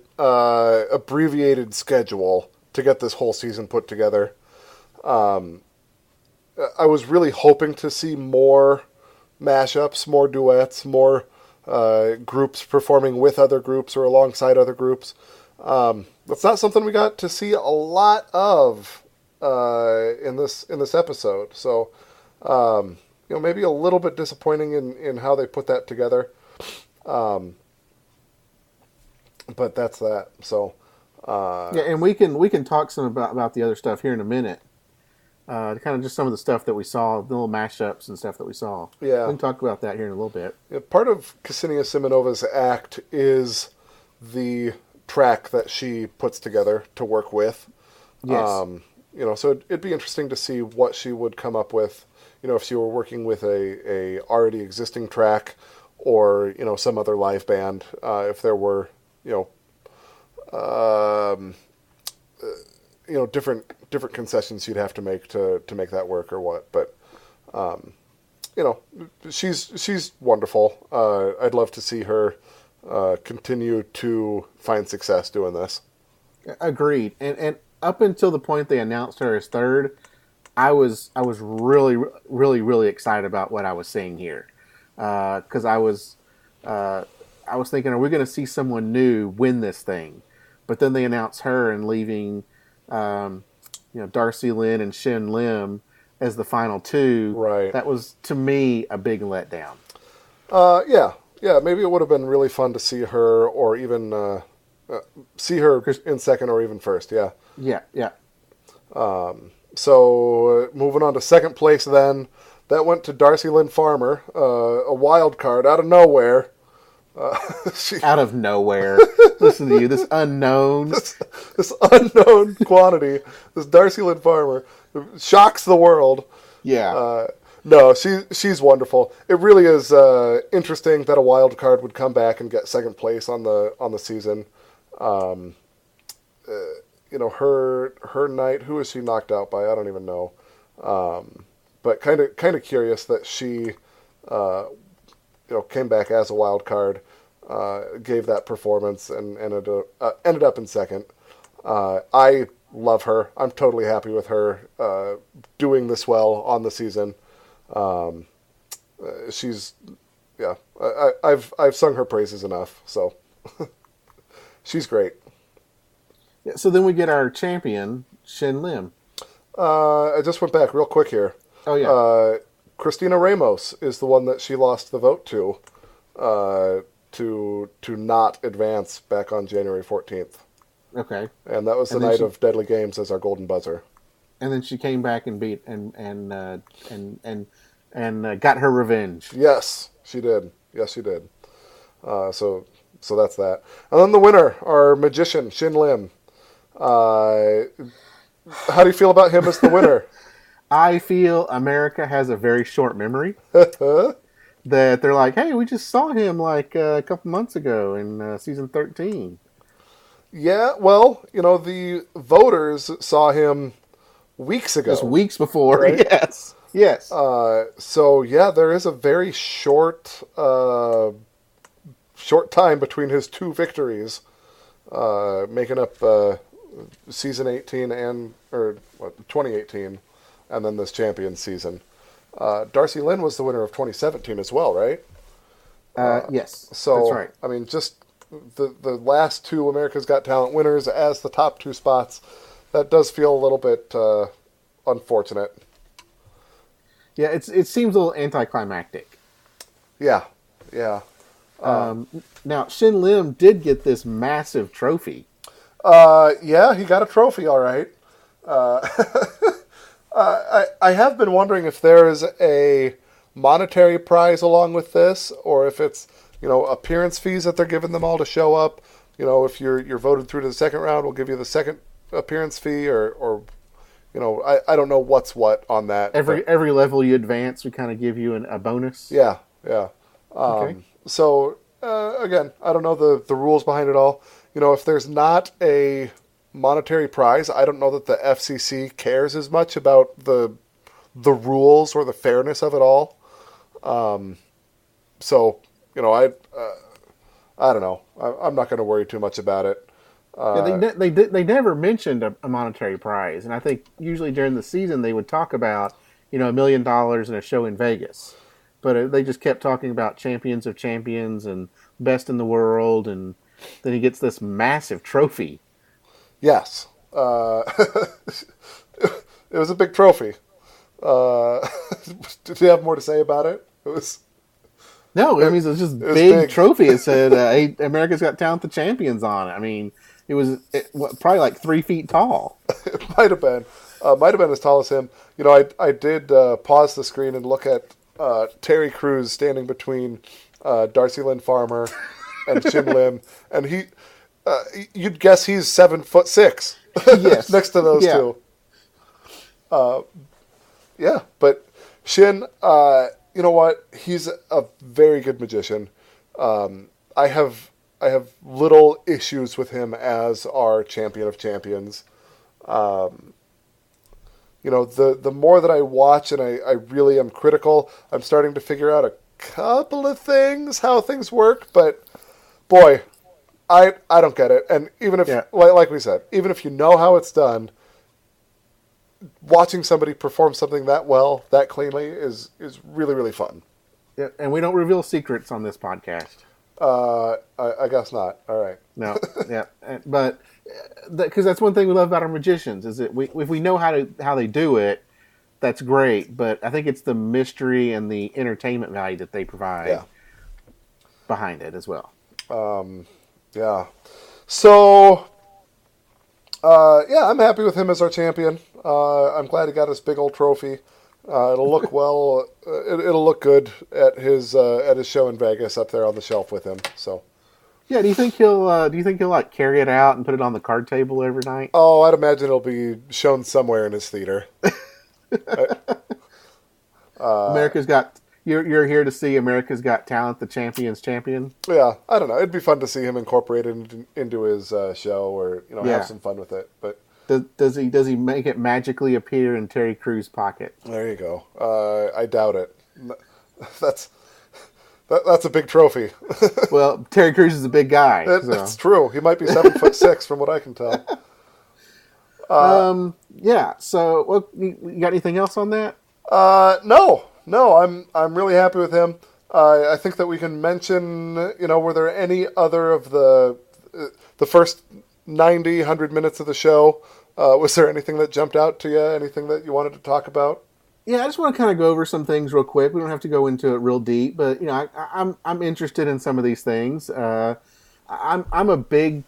abbreviated schedule to get this whole season put together. I was really hoping to see more mashups, more duets, more groups performing with other groups or alongside other groups. That's not something we got to see a lot of in this episode. So, maybe a little bit disappointing in how they put that together. But that's that. So, and we can talk some about the other stuff here in a minute. Kind of just some of the stuff that we saw, the little mashups and stuff that we saw. Yeah, we can talk about that here in a little bit. Yeah, part of Ksenia Simonova's act is the track that she puts together to work with. Yes. So it'd be interesting to see what she would come up with. If she were working with a already existing track, or some other live band. If there were different concessions you'd have to make to make that work, or what. But she's wonderful. I'd love to see her continue to find success doing this. Agreed. And up until the point they announced her as third, I was really, really, really excited about what I was seeing here, because I was thinking, are we going to see someone new win this thing? But then they announced her and leaving, Darcy Lynn and Shin Lim as the final two. Right. That was, to me, a big letdown. Yeah. Maybe it would have been really fun to see her, or even see her in second or even first. Yeah. Yeah. So moving on to second place, then that went to Darcy Lynn Farmer, a wild card out of nowhere. Out of nowhere. Listen to you, this unknown. This unknown quantity, this Darcy Lynn Farmer, shocks the world. Yeah. No, she's wonderful. It really is interesting that a wild card would come back and get second place on the season. Her night. Who was she knocked out by? I don't even know. But kind of curious that she, came back as a wild card, gave that performance, and ended up in second. I love her. I'm totally happy with her doing this well on the season. I've sung her praises enough, so she's great. Yeah, so then we get our champion, Shin Lim. I just went back real quick here. Oh yeah. Christina Ramos is the one that she lost the vote to not advance back on January 14th. Okay. And that was the night of Deadly Games as our golden buzzer. And then she came back and beat and got her revenge. Yes, she did. So that's that. And then the winner, our magician, Shin Lim. How do you feel about him as the winner? I feel America has a very short memory. That they're like, hey, we just saw him like a couple months ago in season 13. Yeah, well, the voters saw him weeks ago. Just weeks before, right? Yes. So, yeah, there is a very short time between his two victories, making up season 18 or 2018, and then this champion season. Darcy Lynn was the winner of 2017 as well, right? Yes, so, that's right. I mean, just the last two America's Got Talent winners as the top two spots, that does feel a little bit unfortunate. Yeah, it seems a little anticlimactic. Yeah. Now, Shin Lim did get this massive trophy. Yeah, he got a trophy, all right. I have been wondering if there is a monetary prize along with this, or if it's appearance fees that they're giving them all to show up. If you're voted through to the second round, we'll give you the second appearance fee, or I don't know what's what on that. Every level you advance, we kind of give you a bonus. Yeah, yeah. Okay. So again, I don't know the rules behind it all. If there's not a monetary prize, I don't know that the FCC cares as much about the rules or the fairness of it all. So I don't know. I'm not going to worry too much about it. They never mentioned a monetary prize, and I think usually during the season they would talk about $1 million in a show in Vegas, but they just kept talking about champions of champions and best in the world, and then he gets this massive trophy. Yes, it was a big trophy. Did you have more to say about it? It was. No, I mean, it was just big trophy. It said, hey, America's Got Talent, the champions on it. I mean, it was probably like 3 feet tall. It might have been. Might have been as tall as him. I did pause the screen and look at Terry Crews standing between Darcy Lynn Farmer and Jim Lim. And you'd guess he's 7'6". Yes. Next to those two. Yeah, but Shin... you know what? He's a very good magician. I have little issues with him as our champion of champions. The more that I watch and I really am critical, I'm starting to figure out a couple of things, how things work. But boy, I don't get it. And even if, like we said, even if you know how it's done, watching somebody perform something that well, that cleanly, is really, really fun. Yeah, and we don't reveal secrets on this podcast. I guess not. All right. No, yeah, but because that's one thing we love about our magicians is that if we know how they do it, that's great. But I think it's the mystery and the entertainment value that they provide behind it as well. Yeah. So. I'm happy with him as our champion. I'm glad he got his big old trophy. It'll look well. It'll look good at his show in Vegas up there on the shelf with him. So, yeah. Do you think he'll like carry it out and put it on the card table every night? Oh, I'd imagine it'll be shown somewhere in his theater. America's Got. You're here to see America's Got Talent, the champions champion. Yeah, I don't know. It'd be fun to see him incorporated into his show, or have some fun with it. But does he make it magically appear in Terry Crews' pocket? There you go. I doubt it. That's a big trophy. Well, Terry Crews is a big guy. That's true. He might be 7'6", from what I can tell. Yeah. So, you got anything else on that? No, I'm really happy with him. I think that we can mention, were there any other of the first 90, 100 minutes of the show? Was there anything that jumped out to you? Anything that you wanted to talk about? Yeah, I just want to kind of go over some things real quick. We don't have to go into it real deep, but I'm interested in some of these things. I'm a big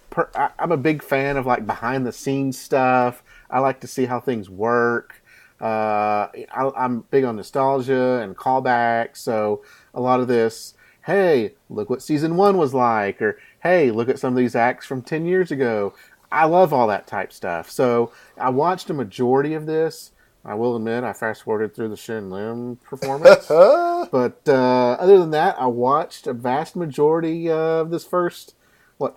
fan of like behind the scenes stuff. I like to see how things work. I'm big on nostalgia and callbacks, so a lot of this, hey, look what season 1 was like, or hey, look at some of these acts from 10 years ago. I love all that type stuff. So I watched a majority of this. I will admit I fast-forwarded through the Shin Lim performance. But other than that, I watched a vast majority of this first,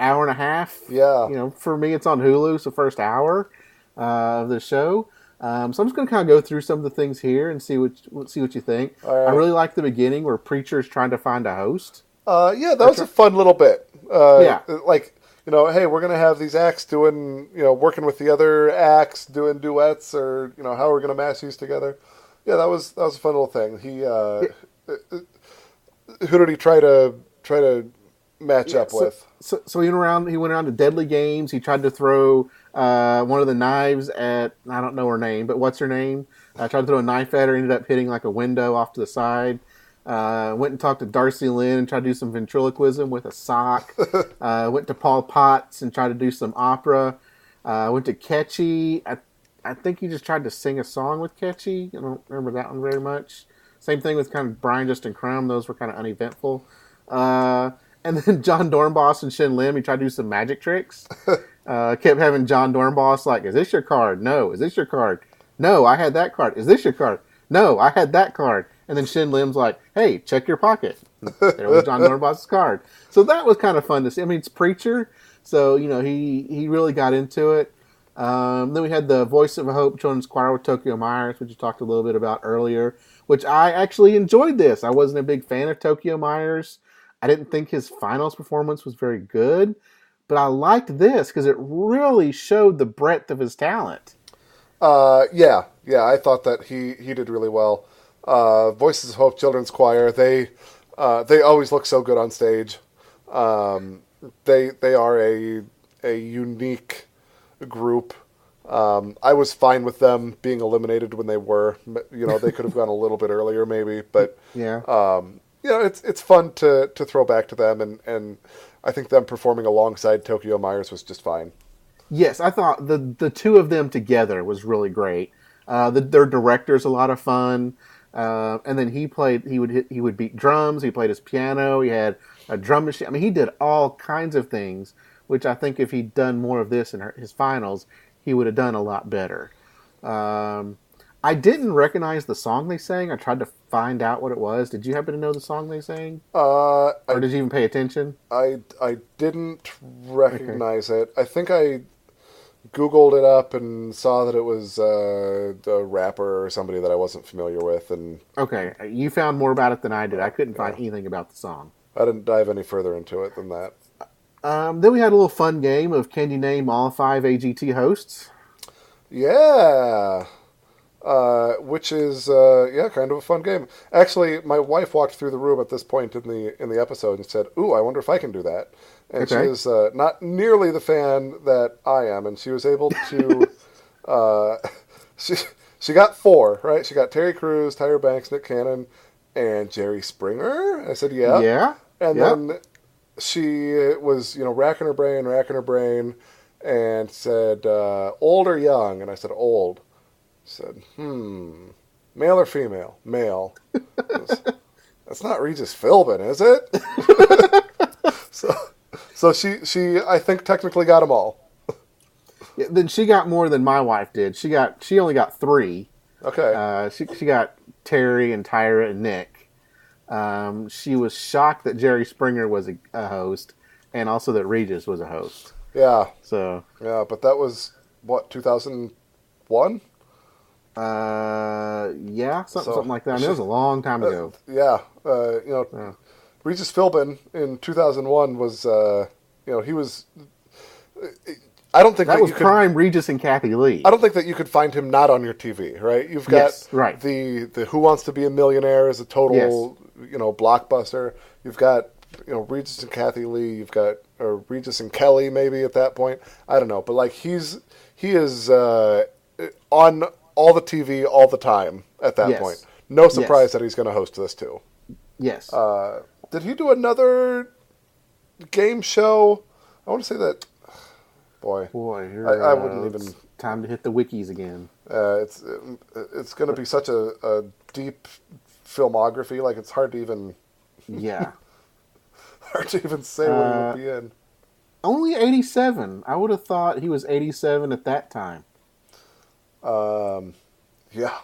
hour and a half? Yeah. For me, it's on Hulu, so first hour of the show. So I'm just going to kind of go through some of the things here and see what you think. Right. I really like the beginning where Preacher is trying to find a host. That was a fun little bit. Hey, we're going to have these acts doing, working with the other acts, doing duets, or, how we're going to mash these together. Yeah, that was a fun little thing. Who did he try to match up with? So he went around to Deadly Games. He tried to throw one of the knives at, I don't know her name, but what's her name? Tried to throw a knife at her, ended up hitting like a window off to the side. Went and talked to Darcy Lynn and tried to do some ventriloquism with a sock. Went to Paul Potts and tried to do some opera. Went to Ketchy. I think he just tried to sing a song with Ketchy. I don't remember that one very much. Same thing with kind of Brian Justin Crumb. Those were kind of uneventful. And then John Dornboss and Shin Lim, he tried to do some magic tricks. Kept having John Dornboss like, is this your card? No. Is this your card? No, I had that card. Is this your card? No, I had that card. And then Shin Lim's like, hey, check your pocket. There was John Dornboss's card. So that was kind of fun to see. I mean, it's Preacher, so, he really got into it. Then we had the Voice of Hope Children's Choir with Tokyo Myers, which you talked a little bit about earlier, which I actually enjoyed this. I wasn't a big fan of Tokyo Myers. I didn't think his finals performance was very good, but I liked this because it really showed the breadth of his talent. Yeah, I thought that he did really well. Voices of Hope Children's Choir, they always look so good on stage. They are a unique group. I was fine with them being eliminated when they were. They could have gone a little bit earlier maybe, but yeah. It's fun to throw back to them, and I think them performing alongside Tokyo Myers was just fine. Yes, I thought the two of them together was really great. Their director's a lot of fun, and then he would beat drums. He played his piano. He had a drum machine. I mean, he did all kinds of things, which I think if he'd done more of this in his finals, he would have done a lot better. I didn't recognize the song they sang. I tried to find out what it was. Did you happen to know the song they sang? Or did you even pay attention? I didn't recognize it. I think I Googled it up and saw that it was a rapper or somebody that I wasn't familiar with. And okay, you found more about it than I did. I couldn't find anything about the song. I didn't dive any further into it than that. Then we had a little fun game of can you name all 5 AGT hosts? Yeah. Which is kind of a fun game. Actually, my wife walked through the room at this point in the episode and said, "Ooh, I wonder if I can do that." And okay. She is not nearly the fan that I am, and she was able to. She got 4, right? She got Terry Crews, Tyra Banks, Nick Cannon, and Jerry Springer. I said, "Yeah." Yeah. And then she was racking her brain, and said, "Old or young?" And I said, "Old." Said, male or female? Male. That's not Regis Philbin, is it? so she I think technically got them all. Yeah, then she got more than my wife did. She only got 3. Okay. She got Terry and Tyra and Nick. She was shocked that Jerry Springer was a host, and also that Regis was a host. Yeah. So. Yeah, but that was what 2001. Something like that. I mean, it was a long time ago. Regis Philbin in 2001 was, he was. I don't think that was prime Regis and Kathy Lee. I don't think that you could find him not on your TV, right? You've got the Who Wants to Be a Millionaire is a total, blockbuster. You've got Regis and Kathy Lee. You've got Regis and Kelly maybe at that point. I don't know, but like he is on all the TV all the time at that point. No surprise that he's going to host this too. Yes. Did he do another game show? I want to say that. Boy, I wouldn't even. Time to hit the wikis again. It's going to be such a deep filmography. Like it's hard to even. Yeah. Hard to even say what he would be in. Only 87. I would have thought he was 87 at that time. Yeah.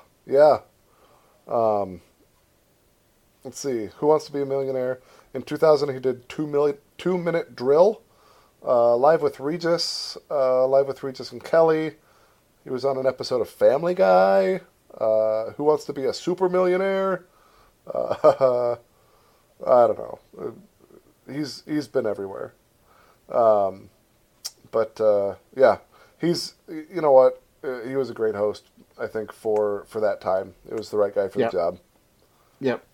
Let's see. Who Wants to Be a Millionaire? In 2000, he did 2-minute drill. Live with Regis and Kelly. He was on an episode of Family Guy. Who Wants to Be a Super Millionaire? I don't know. He's been everywhere. He's, you know what? He was a great host, I think, for that time. It was the right guy for the job. Yep.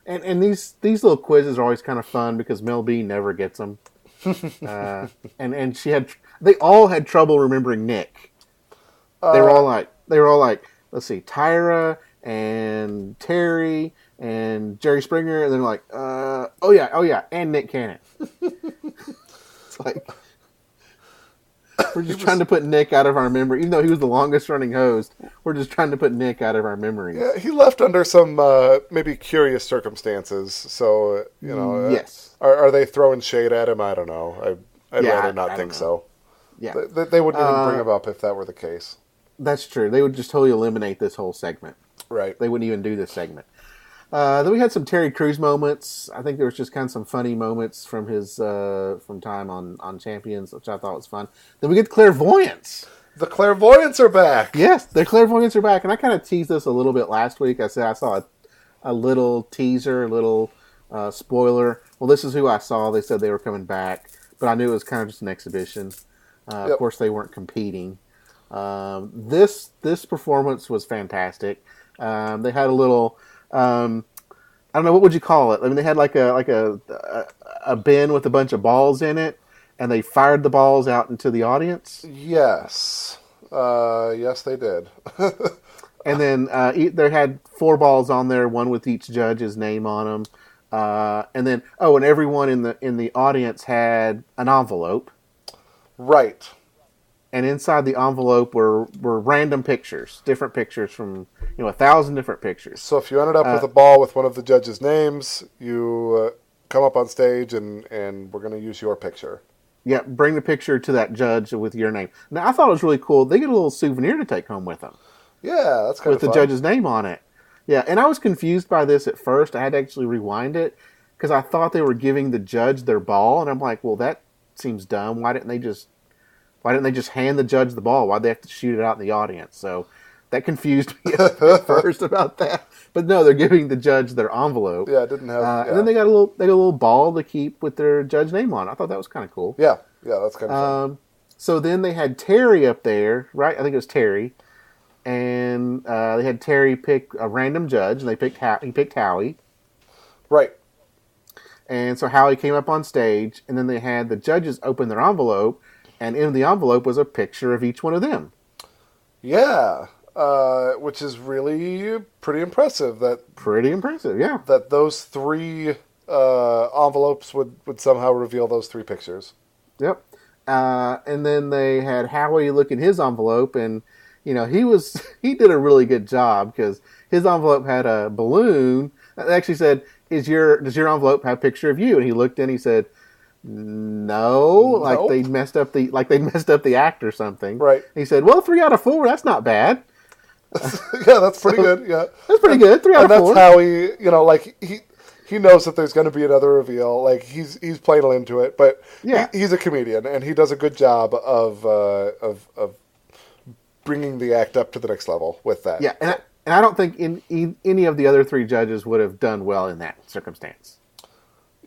And these little quizzes are always kind of fun because Mel B never gets them. And they all had trouble remembering Nick. They were all like, let's see, Tyra and Terry and Jerry Springer, and they're like, oh yeah, and Nick Cannon. It's like, We're just trying to put Nick out of our memory. Even though he was the longest running host, we're just trying to put Nick out of our memories. Yeah, he left under some maybe curious circumstances. So, yes. Are they throwing shade at him? I don't know. I'd rather not think so. Yeah. They wouldn't even bring him up if that were the case. That's true. They would just totally eliminate this whole segment. Right. They wouldn't even do this segment. Then we had some Terry Crews moments. I think there was just kind of some funny moments from his from time on Champions, which I thought was fun. Then we get Clairvoyants. The Clairvoyants are back. Yes, the Clairvoyants are back. And I kind of teased this a little bit last week. I said I saw a little teaser, a little spoiler. Well, this is who I saw. They said they were coming back, but I knew it was kind of just an exhibition. Of course, they weren't competing. This performance was fantastic. They had a little, I don't know, what would you call it? I mean, they had like a bin with a bunch of balls in it, and they fired the balls out into the audience. Yes, yes, they did. And then they had 4 balls on there, one with each judge's name on them. And then and everyone in the audience had an envelope. Right. And inside the envelope were random pictures, different pictures from 1,000 different pictures. So if you ended up with a ball with one of the judges' names, you come up on stage and we're going to use your picture. Yeah, bring the picture to that judge with your name. Now I thought it was really cool. They get a little souvenir to take home with them. Yeah, that's kind of fun. With the judge's name on it. Yeah, and I was confused by this at first. I had to actually rewind it because I thought they were giving the judge their ball, and I'm like, well, that seems dumb. Why didn't they just hand the judge the ball? Why'd they have to shoot it out in the audience? So that confused me at first about that. But no, they're giving the judge their envelope. Yeah, it didn't have. And then they got a little ball to keep with their judge name on. I thought that was kind of cool. Yeah, that's kind of fun. So then they had Terry up there, right? I think it was Terry, and they had Terry pick a random judge, and he picked Howie. Right. And so Howie came up on stage, and then they had the judges open their envelope, and in the envelope was a picture of each one of them. Yeah, which is really pretty impressive. Pretty impressive, yeah. That those 3 envelopes would somehow reveal those 3 pictures. Yep. And then they had Howie look in his envelope, and he did a really good job because his envelope had a balloon that actually said, does your envelope have a picture of you? And he looked in, he said, no, Nope. they messed up the act or something. Right. And he said, well, 3 out of 4, that's not bad. Yeah, that's pretty good. Yeah, that's pretty good. 3 out of 4. And that's how he knows that there's going to be another reveal. Like he's playing into it, but yeah. He's a comedian and he does a good job of bringing the act up to the next level with that. Yeah, and I don't think any of the other 3 judges would have done well in that circumstance.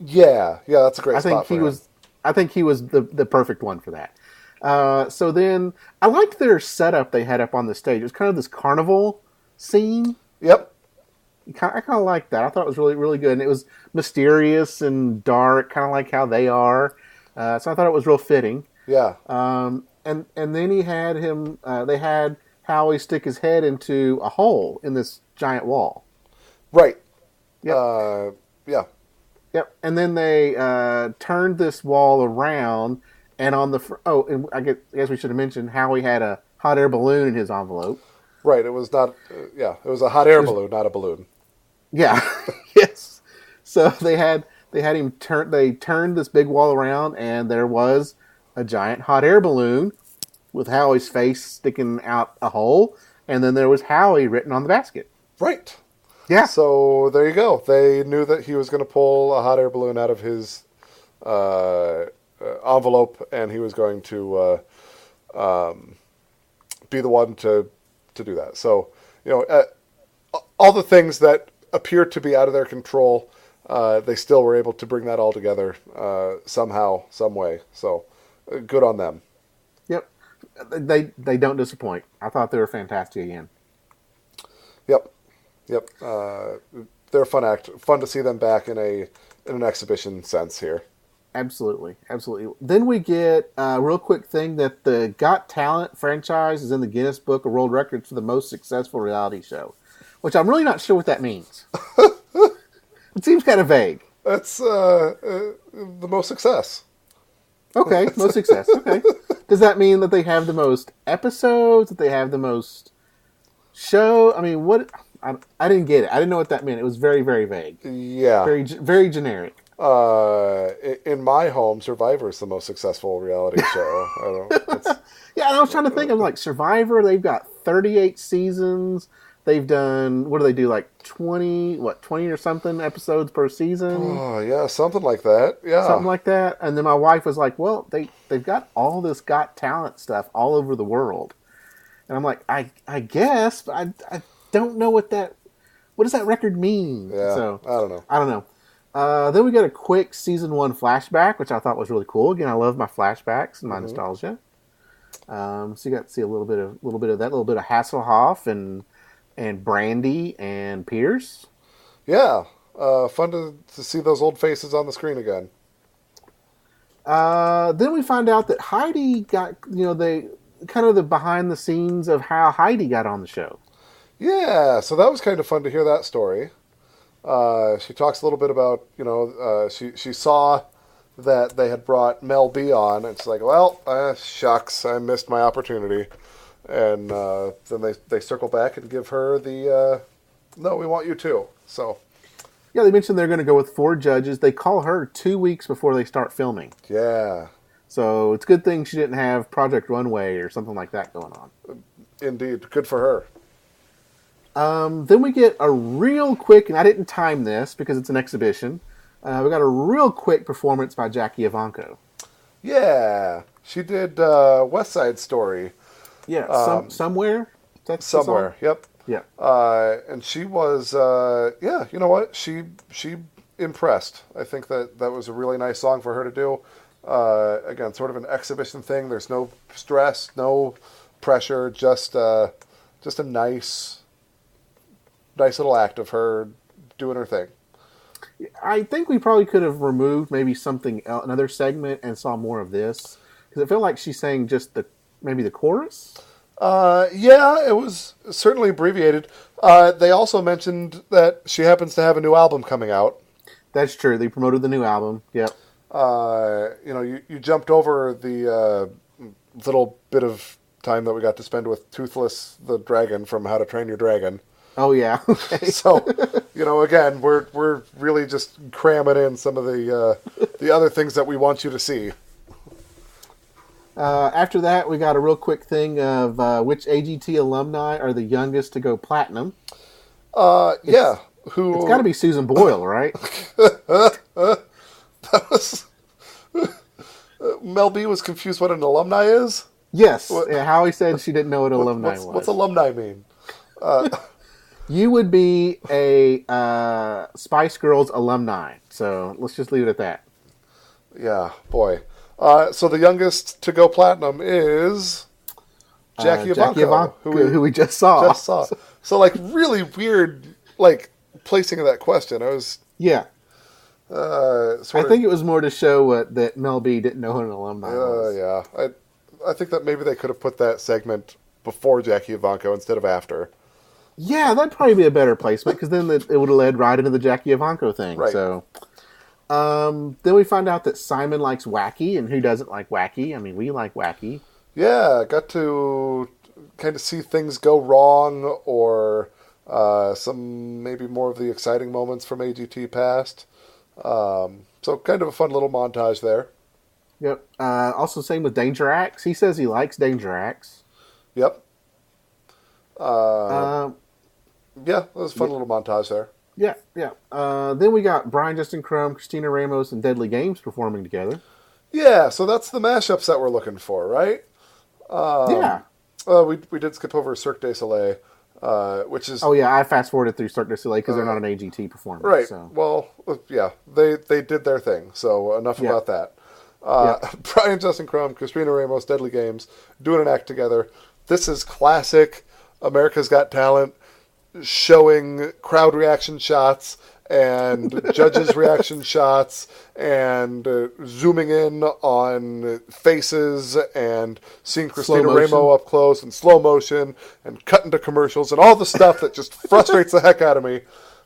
Yeah, that's a great spot for him. I think he was the perfect one for that. So then, I liked their setup they had up on the stage. It was kind of this carnival scene. Yep. I kind of liked that. I thought it was really, really good. And it was mysterious and dark, kind of like how they are. So I thought it was real fitting. Yeah. And then he had him, they had Howie stick his head into a hole in this giant wall. Right. Yep. Yeah. Yep. And then they turned this wall around, and on the and I guess we should have mentioned Howie had a hot air balloon in his envelope. Right. It was not. It was a hot air balloon, not a balloon. Yeah. Yes. So they had him turn. They turned this big wall around, and there was a giant hot air balloon with Howie's face sticking out a hole, and then there was Howie written on the basket. Right. Yeah. So there you go. They knew that he was going to pull a hot air balloon out of his envelope, and he was going to be the one to do that. So, all the things that appear to be out of their control, they still were able to bring that all together somehow, some way. So, good on them. Yep. They don't disappoint. I thought they were fantastic again. Yep. They're a fun act. Fun to see them back in an exhibition sense here. Absolutely. Then we get a real quick thing that the Got Talent franchise is in the Guinness Book of World Records for the most successful reality show, which I'm really not sure what that means. It seems kind of vague. That's the most success. Okay, most success. Okay. Does that mean that they have the most episodes? That they have the most show? I mean, what? I didn't get it. I didn't know what that meant. It was very, very vague. Yeah. Very, very generic. In my home, Survivor is the most successful reality show. Yeah, and I was trying to think. I'm like, Survivor, they've got 38 seasons. They've done, what do they do, like 20 or something episodes per season? Oh, yeah, something like that. Yeah. Something like that. And then my wife was like, well, they've got all this Got Talent stuff all over the world. And I'm like, I guess, but I don't know what does that record mean? Yeah, So, I don't know. Then we got a quick season 1 flashback, which I thought was really cool. Again, I love my flashbacks and my nostalgia. So you got to see a little bit of that, a little bit of Hasselhoff and Brandy and Pierce. Yeah, fun to see those old faces on the screen again. Then we find out that Heidi got, kind of the behind the scenes of how Heidi got on the show. Yeah, so that was kind of fun to hear that story. She talks a little bit about, she saw that they had brought Mel B on, and it's like, well, shucks, I missed my opportunity. And then they circle back and give her the, no, we want you too. So, yeah, they mentioned they're going to go with 4 judges. They call her 2 weeks before they start filming. Yeah. So it's a good thing she didn't have Project Runway or something like that going on. Indeed. Good for her. Then we get a real quick, and I didn't time this because it's an exhibition. We got a real quick performance by Jackie Evancho. Yeah. She did West Side Story. Yeah, somewhere. That's somewhere. Yep. Yeah. And she was, you know what? She impressed. I think that was a really nice song for her to do. Again, sort of an exhibition thing. There's no stress, no pressure. Just a nice little act of her doing her thing. I think we probably could have removed maybe something else, another segment, and saw more of this because it felt like she's saying just maybe the chorus. Yeah, it was certainly abbreviated. They also mentioned that she happens to have a new album coming out. That's true. They promoted the new album. Yep. You jumped over the little bit of time that we got to spend with Toothless the Dragon from How to Train Your Dragon. Oh yeah. Okay. So, again, we're really just cramming in some of the other things that we want you to see. After that, we got a real quick thing of which AGT alumni are the youngest to go platinum. Yeah. It's got to be Susan Boyle, right? That was... Mel B was confused what an alumni is? Yes. Howie said she didn't know what alumni was. What's alumni mean? You would be a Spice Girls alumni. So let's just leave it at that. Yeah, boy. So the youngest to go platinum is Jackie Evancho, who we just saw. So really weird, placing of that question. I was I think it was more to show that Mel B didn't know who an alumni was. Yeah, I think that maybe they could have put that segment before Jackie Evancho instead of after. Yeah, that'd probably be a better placement because then it would have led right into the Jackie Evancho thing. Right. So. Then we find out that Simon likes wacky, and who doesn't like wacky? I mean, we like wacky. Yeah, got to kind of see things go wrong, or some maybe more of the exciting moments from AGT past. So kind of a fun little montage there. Yep. Also, same with Danger Axe. He says he likes Danger Axe. Yep. Yeah, it was a fun little montage there. Yeah. Then we got Brian Justin Crumb, Christina Ramos, and Deadly Games performing together. Yeah, so that's the mashups that we're looking for, right? Yeah. We did skip over Cirque du Soleil, which is... Oh, yeah, I fast-forwarded through Cirque du Soleil because they're not an AGT performer. Right. So. Well, yeah, they did their thing, so enough about that. Brian Justin Crumb, Christina Ramos, Deadly Games, doing an act together. This is classic America's Got Talent, showing crowd reaction shots and judges' reaction shots and zooming in on faces and seeing Christina Ramos up close and slow motion and cutting to commercials and all the stuff that just frustrates the heck out of me.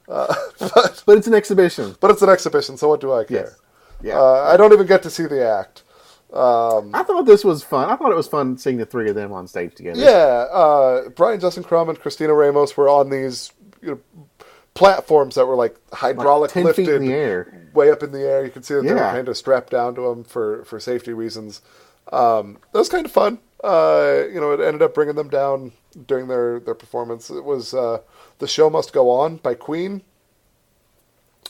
But it's an exhibition. But it's an exhibition, so what do I care? Yes. Yeah. I don't even get to see the act. I thought this was fun. I thought it was fun seeing the three of them on stage together. Yeah, Brian Justin Crumb and Christina Ramos were on these platforms that were like hydraulic 10 lifted, feet in the air, way up in the air. You could see that they were kind of strapped down to them for safety reasons. That was kind of fun. It ended up bringing them down during their performance. It was "The Show Must Go On" by Queen.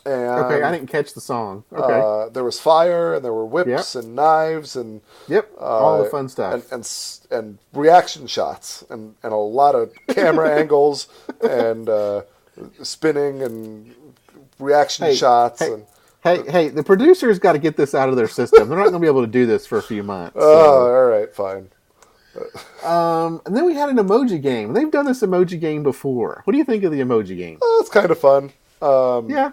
And, okay, I didn't catch the song. Okay, there was fire, and there were whips and knives, and all the fun stuff, and reaction shots, and a lot of camera angles, and spinning and reaction shots. Hey, the producers got to get this out of their system. They're not going to be able to do this for a few months. Oh, all right, fine. And then we had an emoji game. They've done this emoji game before. What do you think of the emoji game? It's kind of fun. Yeah.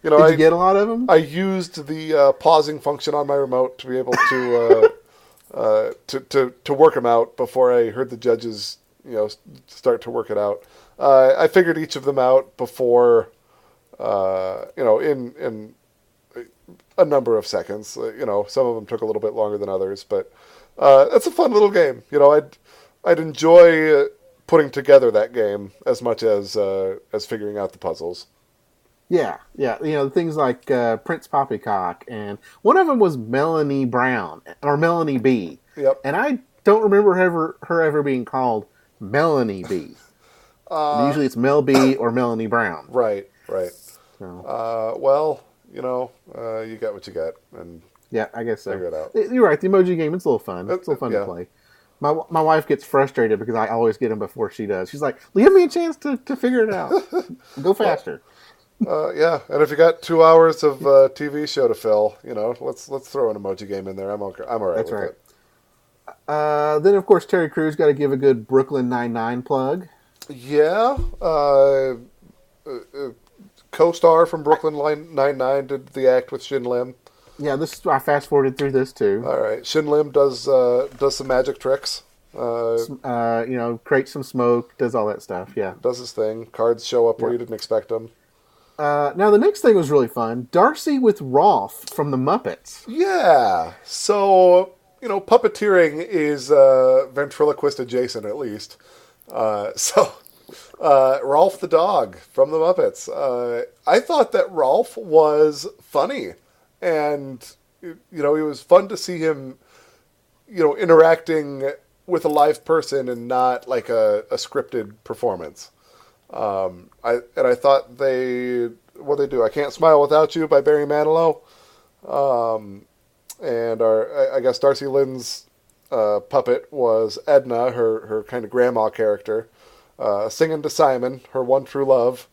Did you get a lot of them? I used the pausing function on my remote to be able to to work them out before I heard the judges, start to work it out. I figured each of them out before, in a number of seconds. Some of them took a little bit longer than others, but it's a fun little game. I'd enjoy putting together that game as much as figuring out the puzzles. Yeah. Things like Prince Poppycock, and one of them was Melanie Brown, or Melanie B. Yep. And I don't remember her ever being called Melanie B. Usually it's Mel B or Melanie Brown. Right. So. You got what you got, and yeah, I guess so. Figure it out. You're right. The emoji game, it's a little fun. It's a little fun to play. My wife gets frustrated because I always get them before she does. She's like, "Give me a chance to figure it out. Go faster." And if you got 2 hours of TV show to fill, let's throw an emoji game in there. I'm all right. That's with right. it. Then of course Terry Crews got to give a good Brooklyn Nine-Nine plug. Yeah. Co-star from Brooklyn Nine-Nine did the act with Shin Lim. Yeah, I fast forwarded through this too. All right, Shin Lim does some magic tricks. Creates some smoke, does all that stuff. Yeah, does his thing. Cards show up where you didn't expect them. Now the next thing was really fun. Darcy with Rolf from the Muppets. Yeah. So puppeteering is ventriloquist adjacent at least. Rolf the dog from the Muppets. I thought that Rolf was funny, and it was fun to see him, interacting with a live person and not like a scripted performance. I thought what they do. I Can't Smile Without You by Barry Manilow, and I guess Darcy Lynn's puppet was Edna, her kind of grandma character. Singing to Simon, her one true love.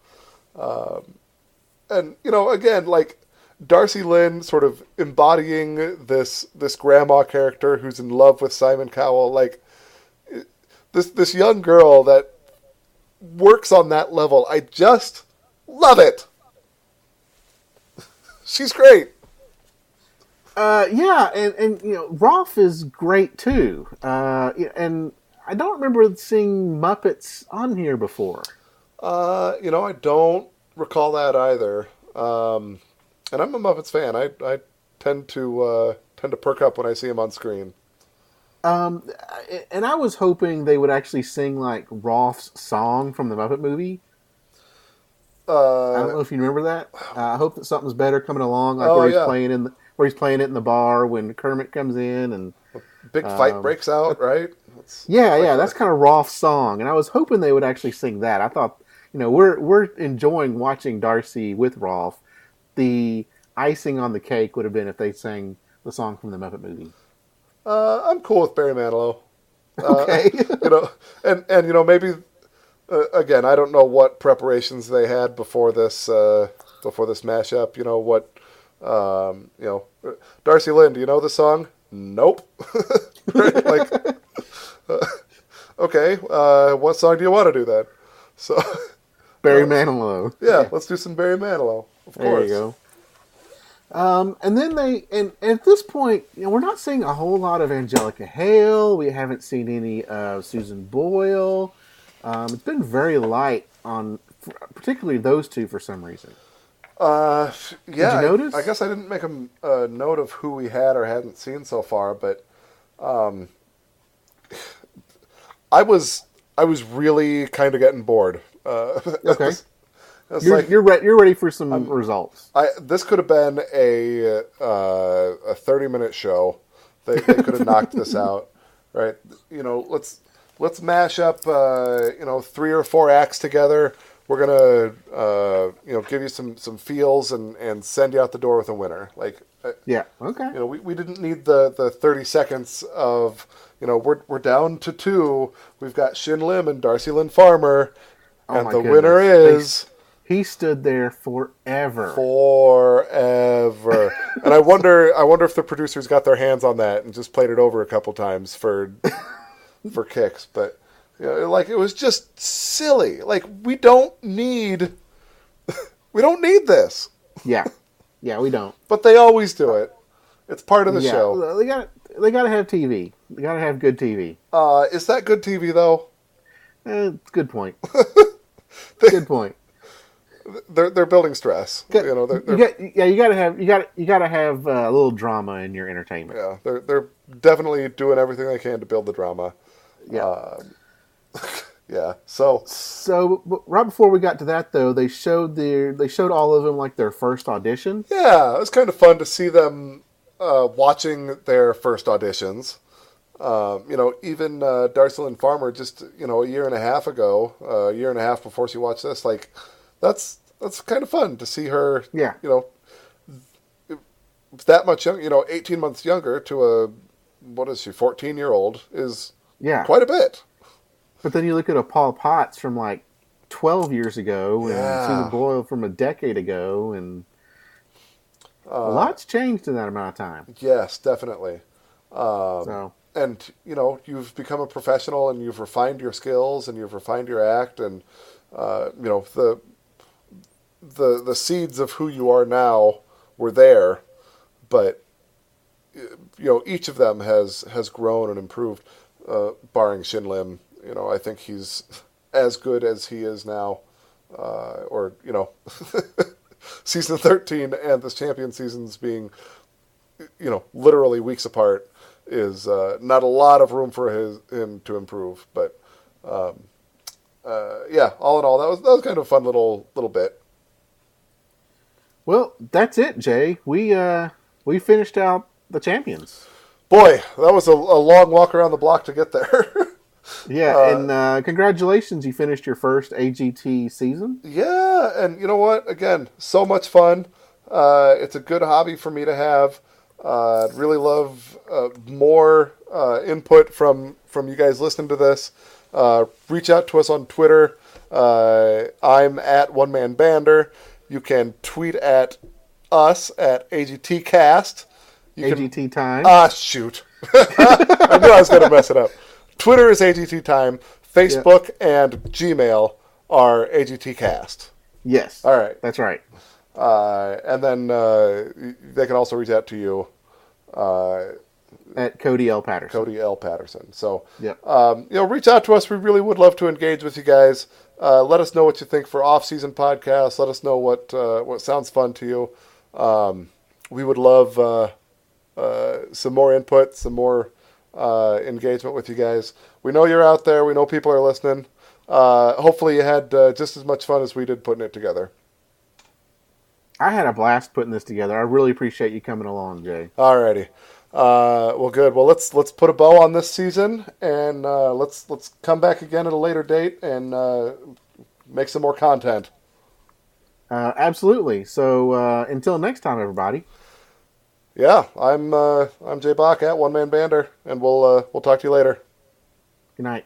And, again, like Darcy Lynn sort of embodying this grandma character who's in love with Simon Cowell. Like, this young girl that works on that level. I just love it. She's great. And Rolf is great too. And I don't remember seeing Muppets on here before. I don't recall that either. And I'm a Muppets fan. I tend to perk up when I see him on screen. And I was hoping they would actually sing like Rolf's song from the Muppet movie. I don't know if you remember that. I hope that something's better coming along, like where he's playing it in the bar when Kermit comes in and big fight breaks out, right? That's kind of Rolf's song, and I was hoping they would actually sing that. I thought, we're enjoying watching Darcy with Rolf. The icing on the cake would have been if they sang the song from the Muppet movie. I'm cool with Barry Manilow. Okay. And maybe again, I don't know what preparations they had before this mashup. Darcy Lynn, do you know the song? Nope. Right? Like, okay, what song do you want to do then? So Barry Manilow. Yeah, let's do some Barry Manilow. Of course. There you go. And then and at this point, we're not seeing a whole lot of Angelica Hale. We haven't seen any of Susan Boyle. It's been very light on, particularly those two for some reason. Yeah. Did you notice? I guess I didn't make a note of who we had or hadn't seen so far, but I was really kind of getting bored. Okay. It's You're ready for some results. This could have been a 30-minute show. They could have knocked this out, right? Let's mash up 3 or 4 acts together. We're gonna give you some feels and send you out the door with a winner. Yeah. Okay. We didn't need the 30 seconds of we're down to 2. We've got Shin Lim and Darcy Lynn Farmer, and the winner is. He stood there forever. And I wonder if the producers got their hands on that and just played it over a couple times for kicks. But it was just silly. We don't need this. Yeah, we don't. But they always do it. It's part of the show. They got to have TV. They got to have good TV. Is that good TV though? Good point. Good point. They're building stress. You gotta have a little drama in your entertainment. Yeah, they're definitely doing everything they can to build the drama. Yeah, yeah. So right before we got to that though, they showed all of them their first audition. Yeah, it was kind of fun to see them watching their first auditions. Even Darcy Lynn Farmer just a year and a half before she watched this, that's kind of fun to see her. Yeah. That much young. 18 months younger to a 14-year-old is quite a bit. But then you look at a Paul Potts from 12 years ago and Susan Boyle from a decade ago, and a lot's changed in that amount of time. Yes, definitely. And you've become a professional and you've refined your skills and you've refined your act and the seeds of who you are now were there, but each of them has grown and improved, barring Shin Lim. I think he's as good as he is now, season 13 and this champion seasons being literally weeks apart is not a lot of room for him to improve, but all in all, that was kind of a fun little bit. Well, that's it, Jay. We finished out the champions. Boy, that was a long walk around the block to get there. Yeah, and congratulations, you finished your first AGT season. Yeah, and you know what? Again, so much fun. It's a good hobby for me to have. I'd really love more input from you guys listening to this. Reach out to us on Twitter. I'm at One Man Bander. You can tweet at us at AGTcast. AGT time. Shoot. I knew I was going to mess it up. Twitter is AGT time. Facebook and Gmail are AGTcast. Yes. All right. That's right. And then they can also reach out to you at Cody L. Patterson. Cody L. Patterson. So, yep. Reach out to us. We really would love to engage with you guys. Let us know what you think for off-season podcasts. Let us know what sounds fun to you. We would love some more input, some more engagement with you guys. We know you're out there. We know people are listening. Hopefully you had just as much fun as we did putting it together. I had a blast putting this together. I really appreciate you coming along, Jay. Alrighty. Well, good. Well, let's put a bow on this season, and let's come back again at a later date and make some more content. Absolutely. So until next time, everybody. Yeah, I'm Jay Bach at One Man Bander, and we'll talk to you later. Good night.